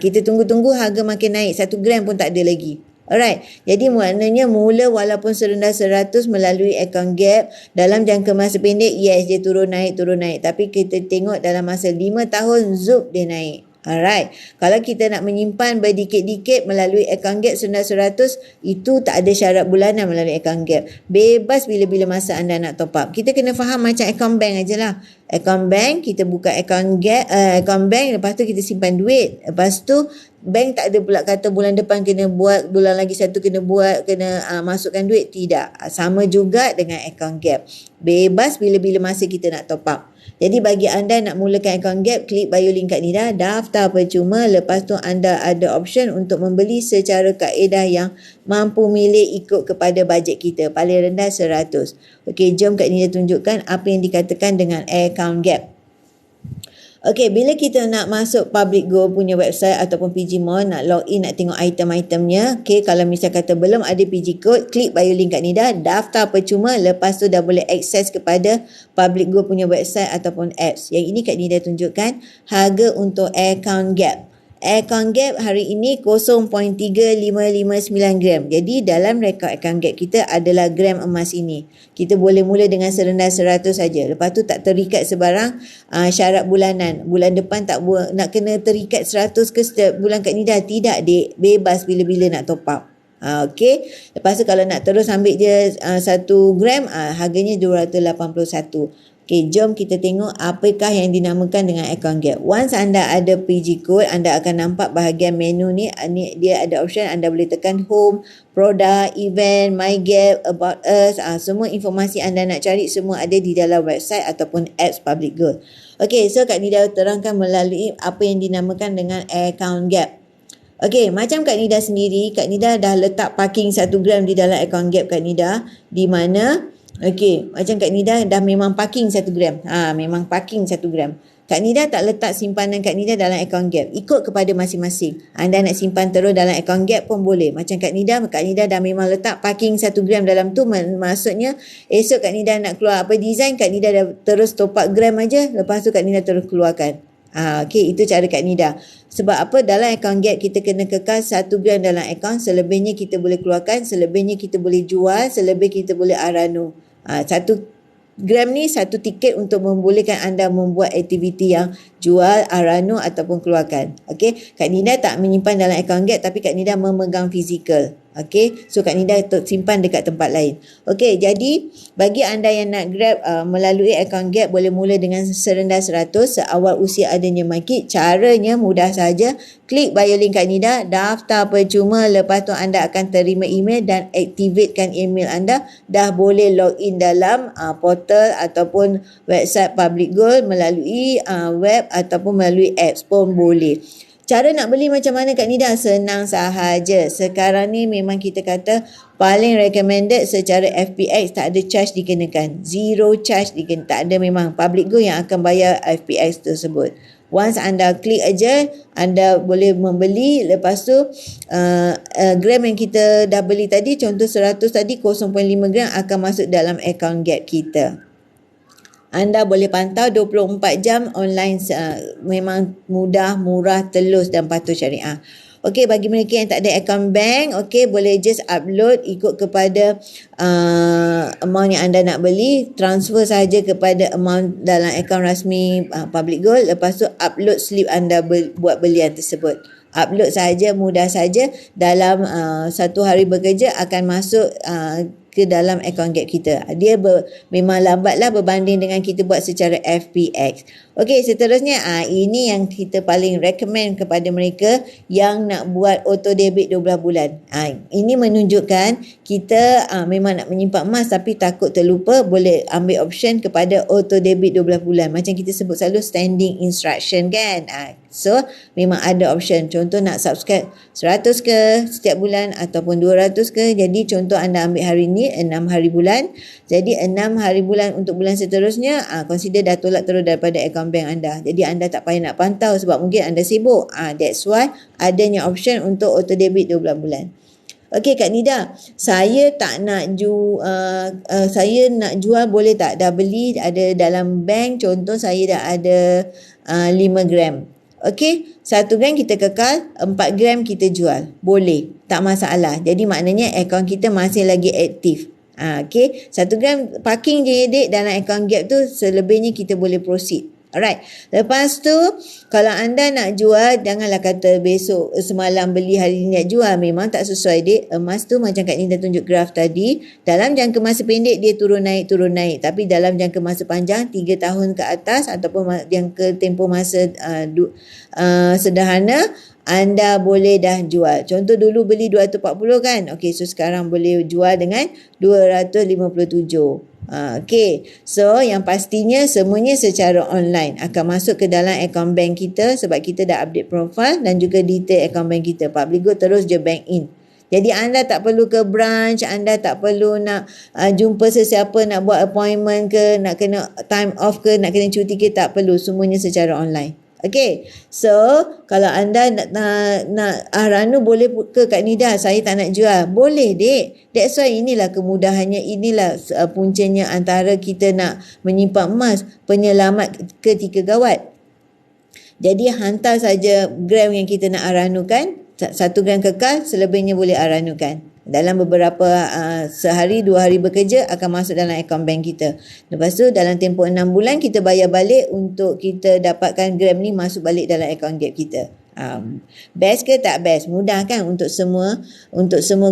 Kita tunggu-tunggu harga makin naik, 1 gram pun tak ada lagi. Alright, jadi maknanya mula walaupun serendah 100 melalui akaun Gap, dalam jangka masa pendek, yes dia turun naik. Tapi kita tengok dalam masa 5 tahun, zup dia naik. Alright, kalau kita nak menyimpan berdikit-dikit melalui akaun Gap serendah 100, itu tak ada syarat bulanan melalui akaun Gap. Bebas bila-bila masa anda nak top up. Kita kena faham macam akaun bank ajalah. Akaun bank, kita buka akaun Gap, akaun bank, lepas tu kita simpan duit. Lepas tu bank tak ada pula kata bulan depan kena buat, bulan lagi satu kena buat, kena masukkan duit. Tidak. Sama juga dengan akaun Gap. Bebas bila-bila masa kita nak top up. Jadi bagi anda nak mulakan akaun Gap, klik bio link kat Nida, daftar percuma. Lepas tu anda ada option untuk membeli secara kaedah yang mampu milih ikut kepada bajet kita. Paling rendah 100. Okey, jom Kak Nida tunjukkan apa yang dikatakan dengan akaun Gap. Okey, bila kita nak masuk Public Gold punya website ataupun PG Mall, nak login, nak tengok item-itemnya. Okey, kalau misal kata belum ada PG Code, klik bio link kat Nida, daftar percuma, lepas tu dah boleh akses kepada Public Gold punya website ataupun apps. Yang ini Kak Nida tunjukkan harga untuk akaun Gap. Akaun Gap hari ini 0.3559 gram. Jadi dalam rekod akaun Gap kita adalah gram emas ini. Kita boleh mula dengan serendah 100 saja. Lepas tu tak terikat sebarang syarat bulanan. Bulan depan tak nak kena terikat 100 ke setiap bulan Kak Nida. Tidak dek. Bebas bila-bila nak top up. Okey. Lepas tu kalau nak terus ambil je 1 gram, harganya 281. Okey, jom kita tengok apakah yang dinamakan dengan akaun Gap. Once anda ada PG Code, anda akan nampak bahagian menu ni. Dia ada option, anda boleh tekan home, product, event, my Gap, about us. Semua informasi anda nak cari semua ada di dalam website ataupun apps Public Gold. Okey, so Kak Nida terangkan melalui apa yang dinamakan dengan akaun Gap. Okey, macam Kak Nida sendiri, Kak Nida dah letak parking 1 gram di dalam akaun Gap Kak Nida, di mana okey, macam Kak Nida dah memang parking 1 gram. Memang parking 1 gram. Kak Nida tak letak simpanan Kak Nida dalam akaun Gap. Ikut kepada masing-masing. Anda nak simpan terus dalam akaun Gap pun boleh. Macam Kak Nida dah memang letak parking 1 gram dalam tu. Maksudnya esok Kak Nida nak keluar apa design, Kak Nida dah terus top up gram aja. Lepas tu Kak Nida terus keluarkan. Okey, itu cara Kak Nida. Sebab apa? Dalam akaun Gap kita kena kekal 1 gram dalam akaun. Selebihnya kita boleh keluarkan, selebihnya kita boleh jual, selebih kita boleh Arano. 1 gram ni 1 tiket untuk membolehkan anda membuat aktiviti yang jual, Arano ataupun keluarkan. Okey, Kak Nida tak menyimpan dalam akaun Gap, tapi Kak Nida memegang fizikal. Okey, so Kak Nida simpan dekat tempat lain. Okey, jadi bagi anda yang nak grab melalui akaun Gap, boleh mula dengan serendah 100 seawal usia adanya market. Caranya mudah saja. Klik bio link Kak Nida, daftar percuma, lepas tu anda akan terima email dan aktifkan email anda. Dah boleh login dalam portal ataupun website Public Gold melalui web ataupun melalui apps pun boleh. Cara nak beli macam mana Kak Nida? Senang sahaja. Sekarang ni memang kita kata paling recommended secara FPX, tak ada charge dikenakan. Zero charge dikenakan. Tak ada, memang Public Go yang akan bayar FPX tersebut. Once anda klik aja, anda boleh membeli. Lepas tu gram yang kita dah beli tadi, contoh 100 tadi, 0.5 gram akan masuk dalam akaun Gap kita. Anda boleh pantau 24 jam online, memang mudah, murah, telus dan patuh syariah. Okey, bagi mereka yang tak ada akaun bank, okey, boleh just upload ikut kepada amount yang anda nak beli, transfer saja kepada amount dalam akaun rasmi Public Gold, lepas tu upload slip anda buat belian tersebut. Upload saja, mudah saja, dalam 1 hari bekerja akan masuk ke dalam akaun Gap kita. Dia memang lambatlah berbanding dengan kita buat secara FPX. Okey, seterusnya ini yang kita paling recommend kepada mereka yang nak buat auto debit 12 bulan. Ini menunjukkan kita memang nak menyimpan emas tapi takut terlupa, boleh ambil option kepada auto debit 12 bulan. Macam kita sebut selalu standing instruction kan. So memang ada option. Contoh nak subscribe 100 ke setiap bulan ataupun 200 ke. Jadi contoh anda ambil hari ni 6 hari bulan. Jadi 6 hari bulan untuk bulan seterusnya consider dah tolak terus daripada akaun bank anda. Jadi anda tak payah nak pantau sebab mungkin anda sibuk. That's why adanya option untuk auto debit 12 bulan. Okey Kak Nida, saya tak nak saya nak jual boleh tak? Dah beli ada dalam bank, contoh saya dah ada 5 gram. Okey, 1 gram kita kekal, 4 gram kita jual. Boleh, tak masalah. Jadi maknanya akaun kita masih lagi aktif. Okey, 1 gram parking je dek dalam akaun Gap tu, selebihnya kita boleh proceed. Alright. Lepas tu kalau anda nak jual, janganlah kata besok semalam beli hari ni nak jual. Memang tak sesuai dek. Emas tu macam Kak Nida tunjuk graf tadi, dalam jangka masa pendek dia turun naik. Tapi dalam jangka masa panjang 3 tahun ke atas ataupun jangka tempoh masa sederhana, anda boleh dah jual. Contoh dulu beli 240 kan. Okey, so sekarang boleh jual dengan 257. Okey, so yang pastinya semuanya secara online akan masuk ke dalam akaun bank kita sebab kita dah update profile dan juga detail akaun bank kita. Public Go terus je bank in. Jadi anda tak perlu ke branch, anda tak perlu nak jumpa sesiapa, nak buat appointment ke, nak kena time off ke, nak kena cuti ke, tak perlu. Semuanya secara online. Okay, so kalau anda nak Ranu boleh ke Kak Nida, saya tak nak jual. Boleh dek. That's why inilah kemudahannya, inilah puncanya antara kita nak menyimpan emas, penyelamat ketika gawat. Jadi hantar saja gram yang kita nak aranukan, 1 gram kekal, selebihnya boleh aranukan. Dalam beberapa sehari 2 hari bekerja akan masuk dalam akaun bank kita. Lepas tu dalam tempoh 6 bulan kita bayar balik untuk kita dapatkan gram ni masuk balik dalam akaun Gap kita. Best ke tak best? Mudah kan untuk semua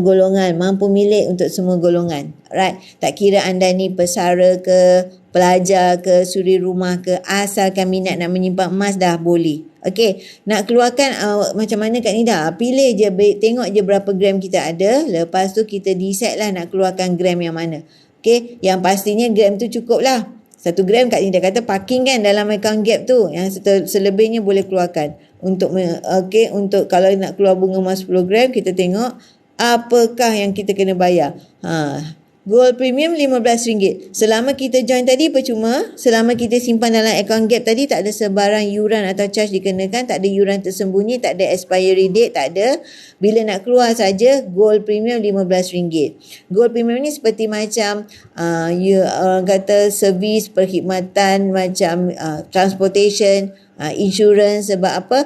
golongan, mampu milik untuk semua golongan. Right? Tak kira anda ni pesara ke, pelajar ke, suri rumah ke, asalkan minat nak menyimpan emas dah boleh. Okey, nak keluarkan macam mana Kak Nida? Pilih je, tengok je berapa gram kita ada. Lepas tu kita decide lah nak keluarkan gram yang mana. Okey, yang pastinya gram tu cukup lah. 1 gram Kak Nida kata parking kan dalam akaun Gap tu. Yang selebihnya boleh keluarkan. Untuk kalau nak keluar bunga emas 10 gram, kita tengok apakah yang kita kena bayar. Gold premium RM15. Selama kita join tadi percuma. Selama kita simpan dalam akaun Gap tadi, tak ada sebarang yuran atau charge dikenakan. Tak ada yuran tersembunyi. Tak ada expiry date. Tak ada. Bila nak keluar saja, gold premium RM15. Gold premium ni seperti macam orang kata servis, perkhidmatan macam transportation, insurance. Sebab apa?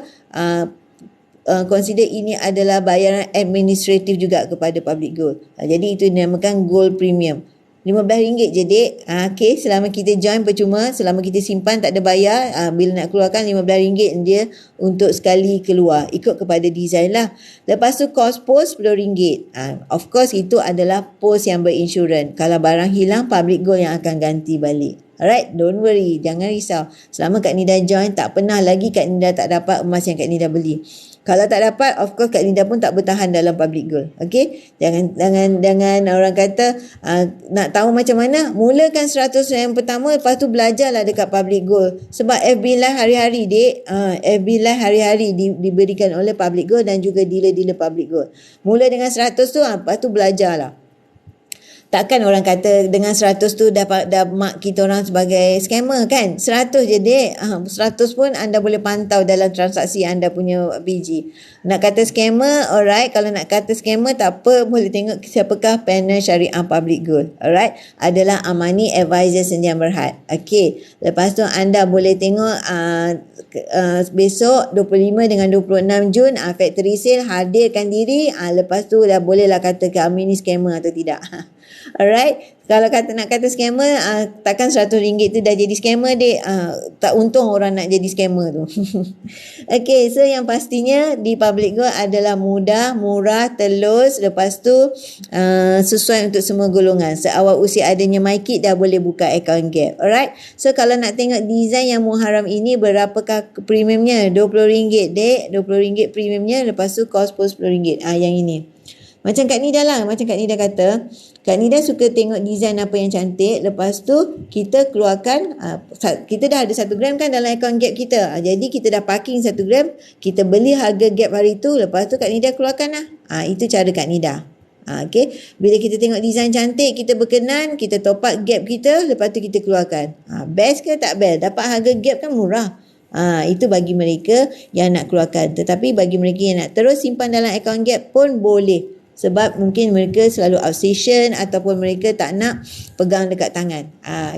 Consider ini adalah bayaran administratif juga kepada Public Gold. Jadi itu dinamakan gold premium. RM15 je dek. Okey, selama kita join percuma, selama kita simpan tak ada bayar, bila nak keluarkan RM15 dia untuk sekali keluar. Ikut kepada design lah. Lepas tu cost post RM10. Of course itu adalah post yang berinsurans. Kalau barang hilang, Public Gold yang akan ganti balik. Alright, don't worry, jangan risau. Selama Kak Nida join, tak pernah lagi Kak Nida tak dapat emas yang Kak Nida beli. Kalau tak dapat, of course Kak Nida pun tak bertahan dalam Public Gold. Okey? Jangan orang kata nak tahu macam mana, mulakan 100 yang pertama, lepas tu belajarlah dekat Public Gold. Sebab FB Live hari-hari dek, FB Live hari-hari diberikan oleh Public Gold dan juga dealer-dealer Public Gold. Mula dengan 100 tu, lepas tu belajarlah. Takkan orang kata dengan 100 tu dah mak kita orang sebagai scammer kan? 100 je dek. 100 pun anda boleh pantau dalam transaksi anda punya PG. Nak kata scammer, alright. Kalau nak kata scammer tak apa, boleh tengok siapakah panel syariah Public Gold. Alright. Adalah Amani Advisor Sendian Berhad. Okey. Lepas tu anda boleh tengok besok 25 dengan 26 Jun factory sale, hadirkan diri. Lepas tu dah bolehlah kata kami ni scammer atau tidak. Alright. Kalau nak kata scammer, takkan RM100 tu dah jadi scammer dek. Tak untung orang nak jadi scammer tu. Okay, so yang pastinya di Public Gold adalah mudah, murah, telus. Lepas tu sesuai untuk semua golongan. Seawal usia adanya MyKit dah boleh buka account Gap. Alright. So kalau nak tengok design yang Muharram ini, berapakah premiumnya? RM20 dek. RM20 premiumnya. Lepas tu cost post RM10. Yang ini. Macam Kak Nida lah. Macam Kak Nida kata, Kak Nida suka tengok design apa yang cantik. Lepas tu kita keluarkan, kita dah ada 1 gram kan dalam akaun Gap kita. Jadi kita dah parking 1 gram. Kita beli harga Gap hari tu. Lepas tu Kak Nida keluarkan lah. Itu cara Kak Nida. Okay. Bila kita tengok design cantik, kita berkenan, kita top up Gap kita. Lepas tu kita keluarkan. Best ke tak best? Dapat harga Gap kan murah. Itu bagi mereka yang nak keluarkan. Tetapi bagi mereka yang nak terus simpan dalam akaun Gap pun boleh. Sebab mungkin mereka selalu outstation ataupun mereka tak nak pegang dekat tangan.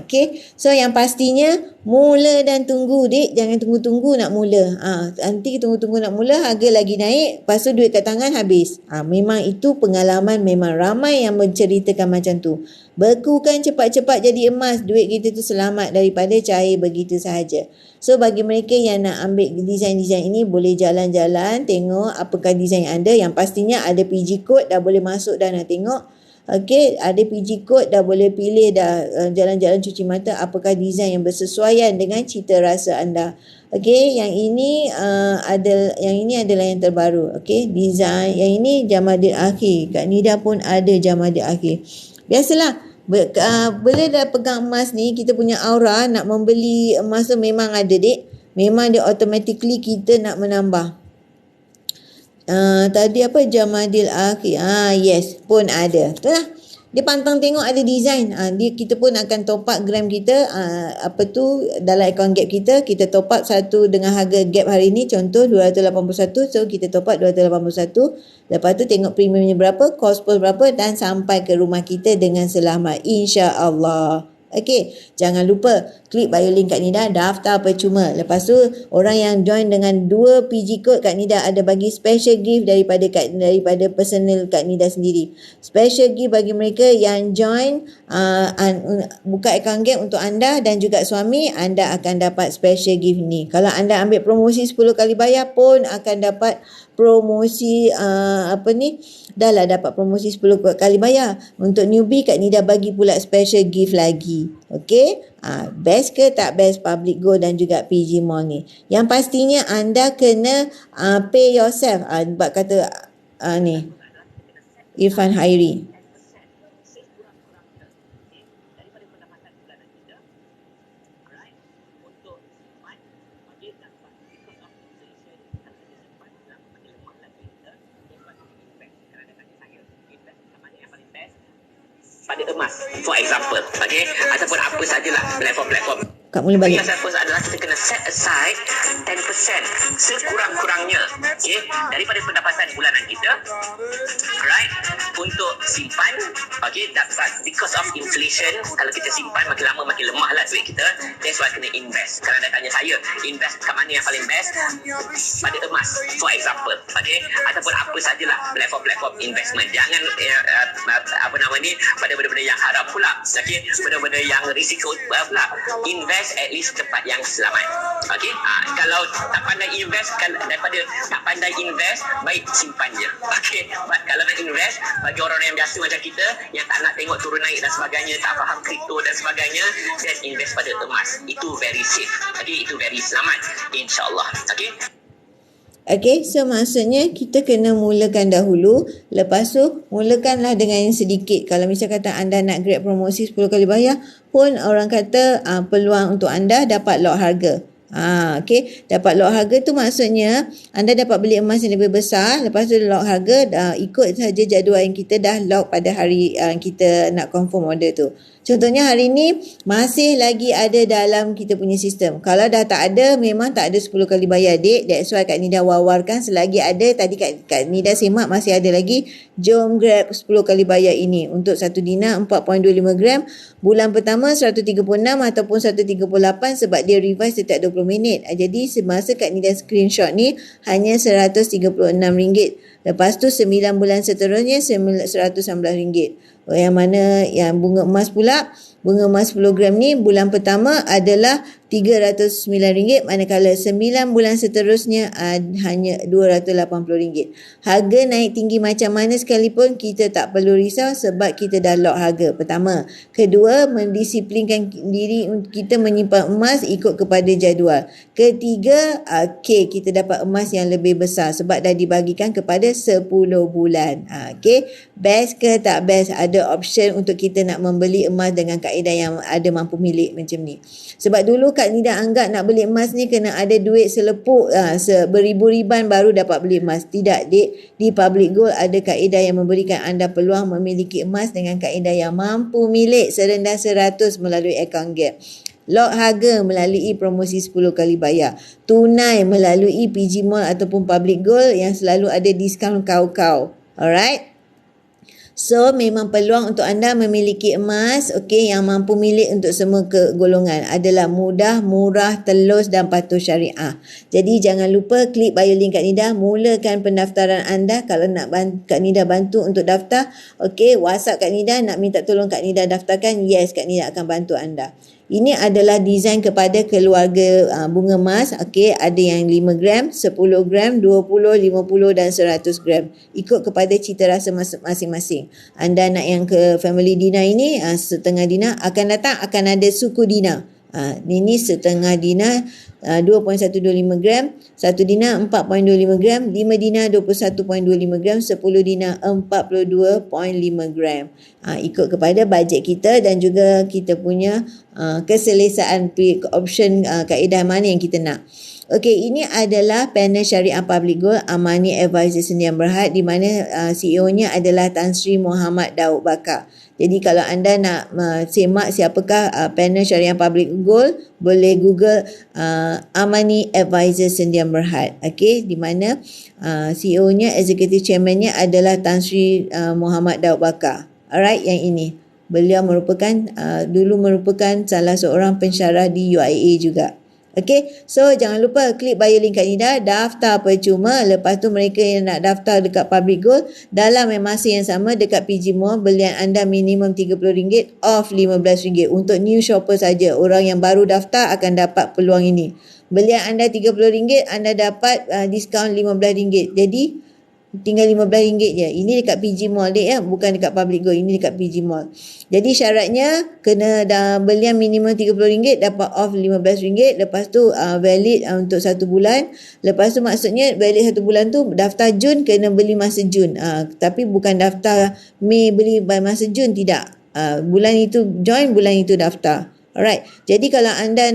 Okay. So yang pastinya mula dan tunggu dek. Jangan tunggu-tunggu nak mula. Nanti tunggu-tunggu nak mula, harga lagi naik. Lepas tu duit kat tangan habis. Memang itu pengalaman, memang ramai yang menceritakan macam tu. Bekukan cepat-cepat jadi emas. Duit kita tu selamat daripada cair begitu sahaja. So bagi mereka yang nak ambil design-design ini, boleh jalan-jalan tengok apakah design anda. Yang pastinya ada PG code, dah boleh masuk dah nak tengok. Okey, ada PG code, dah boleh pilih dah jalan-jalan cuci mata apakah design yang bersesuaian dengan cita rasa anda. Okey, yang ini adalah yang terbaru. Okey, design yang ini Jamadil Akhir. Kak Nida pun ada Jamadil Akhir. Biasalah. Bila dah pegang emas ni, kita punya aura nak membeli emas tu memang ada dek. Memang dia automatically kita nak menambah. Tadi apa Jamadil Akhir? Yes, pun ada. Itulah. Dia pantang tengok ada design. Kita pun akan top up gram kita. Dalam akaun Gap kita. Kita top up satu dengan harga Gap hari ni. Contoh 281. So kita top up 281. Lepas tu tengok premiumnya berapa. Cost post berapa. Dan sampai ke rumah kita dengan selamat. InsyaAllah. Okey, jangan lupa klik bio link Kak Nida, daftar percuma. Lepas tu orang yang join dengan 2 PG code, Kak Nida ada bagi special gift daripada personal Kak Nida sendiri. Special gift bagi mereka yang join buka akaun Gap untuk anda dan juga suami, anda akan dapat special gift ni. Kalau anda ambil promosi 10 kali bayar pun akan dapat promosi dah lah dapat promosi 10 kali bayar. Untuk newbie Kak Nida bagi pula special gift lagi. Okay, best ke tak best Public Gold dan juga PG Mall ni. Yang pastinya anda kena pay yourself. Sebab kata ni Irfan Hairi. Pada emas, for example, okay, ataupun apa sajalah platform-platform. Kak mula balik. Yang saya post adalah kita kena set aside 10% sekurang-kurangnya, okay, daripada pendapatan bulanan kita, right, untuk simpan, okay, because of inflation, kalau kita simpan makin lama makin lemah lah duit kita. That's why kena invest. Kalau anda tanya saya, invest kat mana yang paling best? Pada emas, for example, okay, ataupun apa sajalah platform investment. Jangan pada benda-benda yang haram pula, okay, benda-benda yang risiko pula. Invest at least tempat yang selamat, okay. Kalau tak pandai invest, daripada tak pandai invest, baik simpan je, okay. But kalau nak invest, bagi orang-orang yang biasa macam kita, yang tak nak tengok turun naik dan sebagainya, tak faham kripto dan sebagainya, then invest pada emas. Itu very safe, okay, itu very selamat, insyaAllah, okay. Okay, so maksudnya kita kena mulakan dahulu, lepas tu mulakanlah dengan yang sedikit. Kalau misal kata anda nak grab promosi 10 kali bayar pun, orang kata peluang untuk anda dapat lock harga. Okay, dapat lock harga tu maksudnya anda dapat beli emas yang lebih besar, lepas tu lock harga, ikut saja jadual yang kita dah lock pada hari kita nak confirm order tu. Contohnya hari ni masih lagi ada dalam kita punya sistem. Kalau dah tak ada, memang tak ada 10 kali bayar, dek. That's why Kak Nida wawarkan selagi ada. Tadi Kak Nida semak masih ada lagi. Jom grab 10 kali bayar ini untuk 1 dinar 4.25 gram. Bulan pertama 136 ataupun 138 sebab dia revise setiap 20 minit. Jadi semasa Kak Nida screenshot ni hanya RM136. Lepas tu 9 bulan seterusnya RM119. Yang mana yang bunga emas pula, bunga emas 10 gram ni bulan pertama adalah RM309, manakala 9 bulan seterusnya hanya RM280. Harga naik tinggi macam mana sekalipun kita tak perlu risau sebab kita dah lock harga. Pertama. Kedua, mendisiplinkan diri untuk kita menyimpan emas ikut kepada jadual. Ketiga, kita dapat emas yang lebih besar sebab dah dibagikan kepada 10 bulan. Best ke tak best? Ada option untuk kita nak membeli emas dengan kaedah yang ada mampu milik macam ni. Sebab dulu Kak Nida anggap nak beli emas ni kena ada duit selepuk beribu-riban baru dapat beli emas. Tidak, dek. Di Public Gold ada kaedah yang memberikan anda peluang memiliki emas dengan kaedah yang mampu milik serendah 100 melalui akaun Gap. Lock harga melalui promosi 10 kali bayar. Tunai melalui PG Mall ataupun Public Gold yang selalu ada diskaun kau-kau. Alright? So, memang peluang untuk anda memiliki emas, yang mampu milik untuk semua golongan adalah mudah, murah, telus dan patuh syariah. Jadi, jangan lupa klik bio link Kak Nida, mulakan pendaftaran anda. Kalau nak Kak Nida bantu untuk daftar, WhatsApp Kak Nida, nak minta tolong Kak Nida daftarkan, yes, Kak Nida akan bantu anda. Ini adalah desain kepada keluarga bunga emas. Ada yang 5 gram, 10 gram, 20, 50 dan 100 gram. Ikut kepada cita rasa masing-masing. Anda nak yang ke family dinar ini, setengah dinar, akan datang akan ada suku dinar. Ini setengah dinar 2.125 gram, 1 dinar 4.25 gram, 5 dinar 21.25 gram, 10 dinar 42.5 gram. Ikut kepada bajet kita dan juga kita punya keselesaan option kaedah mana yang kita nak. Ini adalah panel Syariah Public Gold Amani Advisor Sendian Berhad, di mana CEO-nya adalah Tan Sri Muhammad Daud Bakar. Jadi kalau anda nak semak siapakah panel Syariah Public Gold, boleh Google Amani Advisor Sendian Berhad. Di mana CEO-nya, Executive Chairman-nya adalah Tan Sri Muhammad Daud Bakar. Alright, yang ini. Beliau dulu merupakan salah seorang pensyarah di UIA juga. So jangan lupa klik bio link Kak Nida, daftar percuma. Lepas tu mereka yang nak daftar dekat Public Gold, dalam masa yang sama dekat PG Mall, belian anda minimum RM30 off RM15. Untuk new shopper saja, orang yang baru daftar akan dapat peluang ini. Belian anda RM30, anda dapat diskaun RM15. Jadi tinggal RM15 je. Ini dekat PG Mall dek, bukan dekat Public Gold. Ini dekat PG Mall. Jadi syaratnya kena dah belian minimum RM30, dapat off RM15. Lepas tu valid untuk 1 bulan. Lepas tu maksudnya valid 1 bulan tu, daftar Jun kena beli masa Jun. Tapi bukan daftar Mei beli masa Jun, tidak. Bulan itu join, bulan itu daftar. Alright. Jadi kalau anda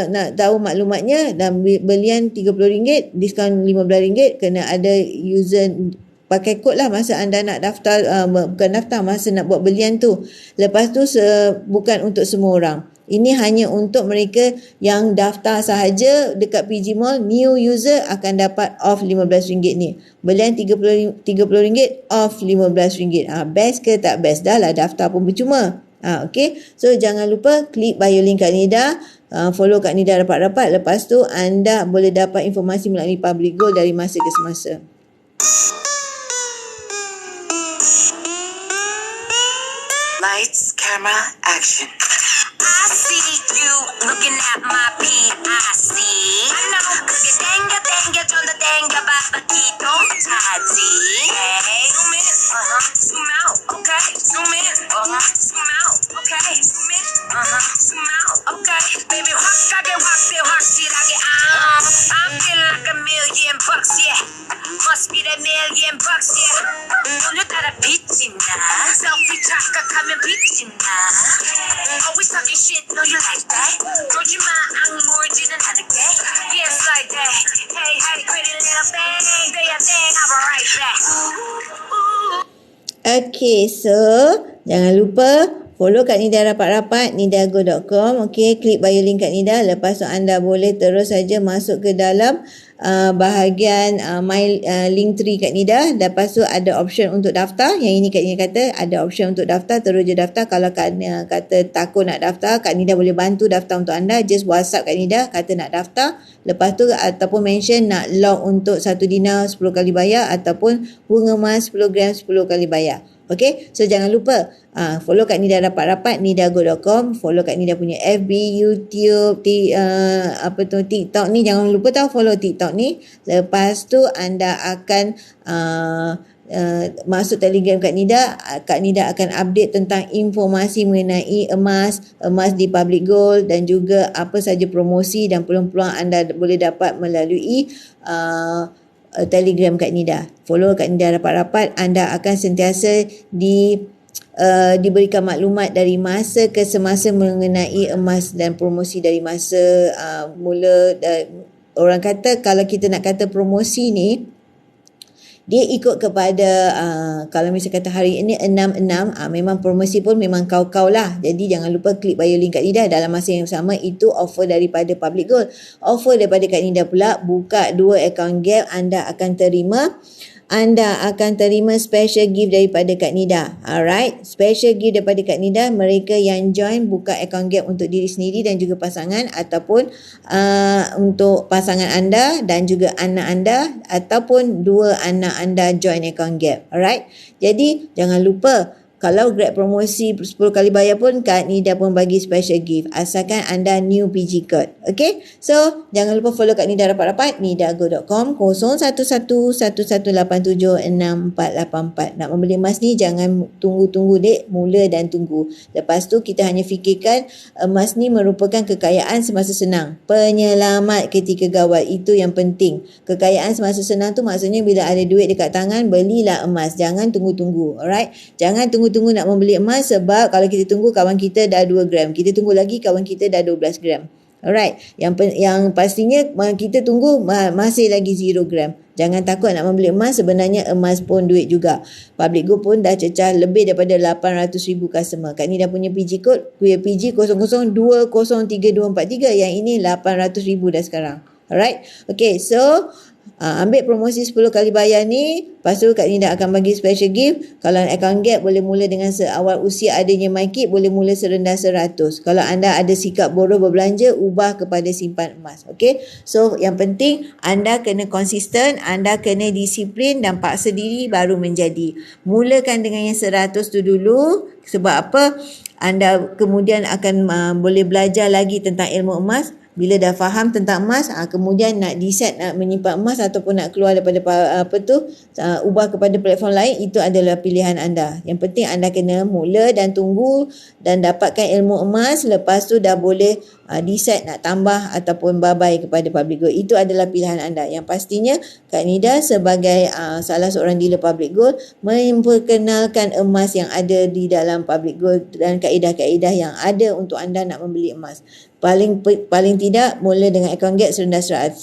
nak tahu maklumatnya, dan belian RM30, diskaun RM15, kena ada user pakai kod lah masa anda nak daftar, bukan daftar, masa nak buat belian tu. Lepas tu bukan untuk semua orang. Ini hanya untuk mereka yang daftar sahaja dekat PG Mall. New user akan dapat off RM15 ni. Belian RM30 off RM15. Best ke tak best? Dah lah daftar pun percuma. Okay. So jangan lupa klik bio link Kak Nida. Follow Kak Nida rapat-rapat. Lepas tu anda boleh dapat informasi melalui Public Goal dari masa ke semasa. Lights, camera, action. I see you looking at my PIC. I know, 그게 땡겨 좀 더 땡겨봐 기도 타지. Hey, zoom in, zoom out, okay. Zoom in, zoom out, okay. Zoom in, zoom out, okay. Baby, 확실하게, I'm feeling like $1,000,000, yeah. Must be that $1,000,000, yeah. 오늘따라 빛이 나. Selfie 착각하면 빛이 나. Always talking shit, know you like that. 조지마 악물지는 않을게. Yeah, it's like that. Hey, pretty little thing. Do your thing, I'll be right back. Okay, so jangan lupa follow Kak Nida rapat-rapat, nidago.com. Okay, klik bio link Kak Nida. Lepas tu anda boleh terus saja masuk ke dalam bahagian my Linktree Kak Nida. Lepas tu ada option untuk daftar. Yang ini Kak Nida kata ada option untuk daftar. Terus je daftar. Kalau Kak Nida kata takut nak daftar, Kak Nida boleh bantu daftar untuk anda. Just WhatsApp Kak Nida kata nak daftar. Lepas tu ataupun mention nak log untuk 1 dinar 10 kali bayar ataupun bunga emas 10 gram 10 kali bayar. Okay, so jangan lupa follow Kak Nida rapat-rapat, nidago.com. Follow Kak Nida punya FB, YouTube, TikTok ni. Jangan lupa follow TikTok ni. Lepas tu anda akan masuk Telegram Kak Nida. Kak Nida akan update tentang informasi mengenai emas di Public Goal dan juga apa saja promosi dan peluang-peluang anda boleh dapat melalui Telegram Kak Nida. Follow Kak Nida rapat-rapat. Anda akan sentiasa diberikan maklumat dari masa ke semasa mengenai emas dan promosi dari masa mula. Orang kata kalau kita nak kata promosi ni, dia ikut kepada kalau misalnya kata hari ini 6/6, memang promosi pun memang kau-kau lah. Jadi jangan lupa klik bio link Kak Nida. Dalam masa yang sama itu offer daripada Public Goal. Offer daripada Kak Nida pula, buka 2 account gap anda akan terima special gift daripada Kak Nida. Alright, special gift daripada Kak Nida. Mereka yang join buka account gap untuk diri sendiri dan juga pasangan, ataupun untuk pasangan anda dan juga anak anda, ataupun 2 anak anda join account gap. Alright, jadi jangan lupa kalau grab promosi 10 kali bayar pun Kak Nida pun bagi special gift asalkan anda new PG code. Okay, so jangan lupa follow Kak Nida rapat-rapat, nidago.com 0111876484. Nak membeli emas ni jangan tunggu-tunggu dek, mula dan tunggu. Lepas tu kita hanya fikirkan emas ni merupakan kekayaan semasa senang, penyelamat ketika gawat. Itu yang penting. Kekayaan semasa senang tu maksudnya bila ada duit dekat tangan, belilah emas. Jangan tunggu-tunggu. Alright, jangan tunggu nak membeli emas, sebab kalau kita tunggu kawan kita dah 2 gram, kita tunggu lagi kawan kita dah 12 gram. Alright, yang pastinya kita tunggu masih lagi 0 gram. Jangan takut nak membeli emas, sebenarnya emas pun duit juga. Public Goal pun dah cecah lebih daripada 800,000 customer. Kak ni dah punya PG code, PG 00203243, yang ini 800,000 dah sekarang. Alright, okay, so ambil promosi 10 kali bayar ni. Lepas tu Kak Nida akan bagi special gift. Kalau account gap boleh mula dengan seawal usia adanya MyKit, boleh mula serendah 100. Kalau anda ada sikap bodoh berbelanja, ubah kepada simpan emas. Okay, so yang penting anda kena konsisten, anda kena disiplin dan paksa diri baru menjadi. Mulakan dengan yang 100 tu dulu. Sebab apa? Anda kemudian akan boleh belajar lagi tentang ilmu emas. Bila dah faham tentang emas, kemudian nak decide nak menyimpan emas ataupun nak keluar daripada ubah kepada platform lain, itu adalah pilihan anda. Yang penting anda kena mula dan tunggu dan dapatkan ilmu emas. Lepas tu dah boleh decide nak tambah ataupun bye-bye kepada Public Goal. Itu adalah pilihan anda. Yang pastinya Kak Nida sebagai salah seorang dealer Public Goal memperkenalkan emas yang ada di dalam Public Goal dan kaedah-kaedah yang ada untuk anda nak membeli emas. Paling tidak mula dengan account gap serendah 100.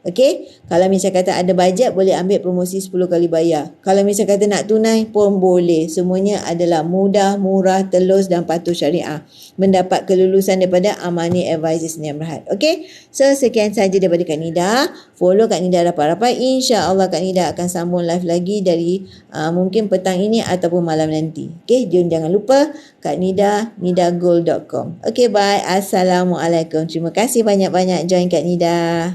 Okey, kalau misal kata ada bajet boleh ambil promosi 10 kali bayar. Kalau misal kata nak tunai pun boleh. Semuanya adalah mudah, murah, telus dan patuh syariah. Mendapat kelulusan daripada Amani Advisors Niam Rahat. Okey, so sekian saja daripada Kak Nida. Follow Kak Nida rapat-rapat. InsyaAllah Kak Nida akan sambung live lagi dari mungkin petang ini ataupun malam nanti. Okey, jangan lupa Kak Nida, nidagold.com. Okey, bye. Assalamualaikum. Terima kasih banyak-banyak join Kak Nida.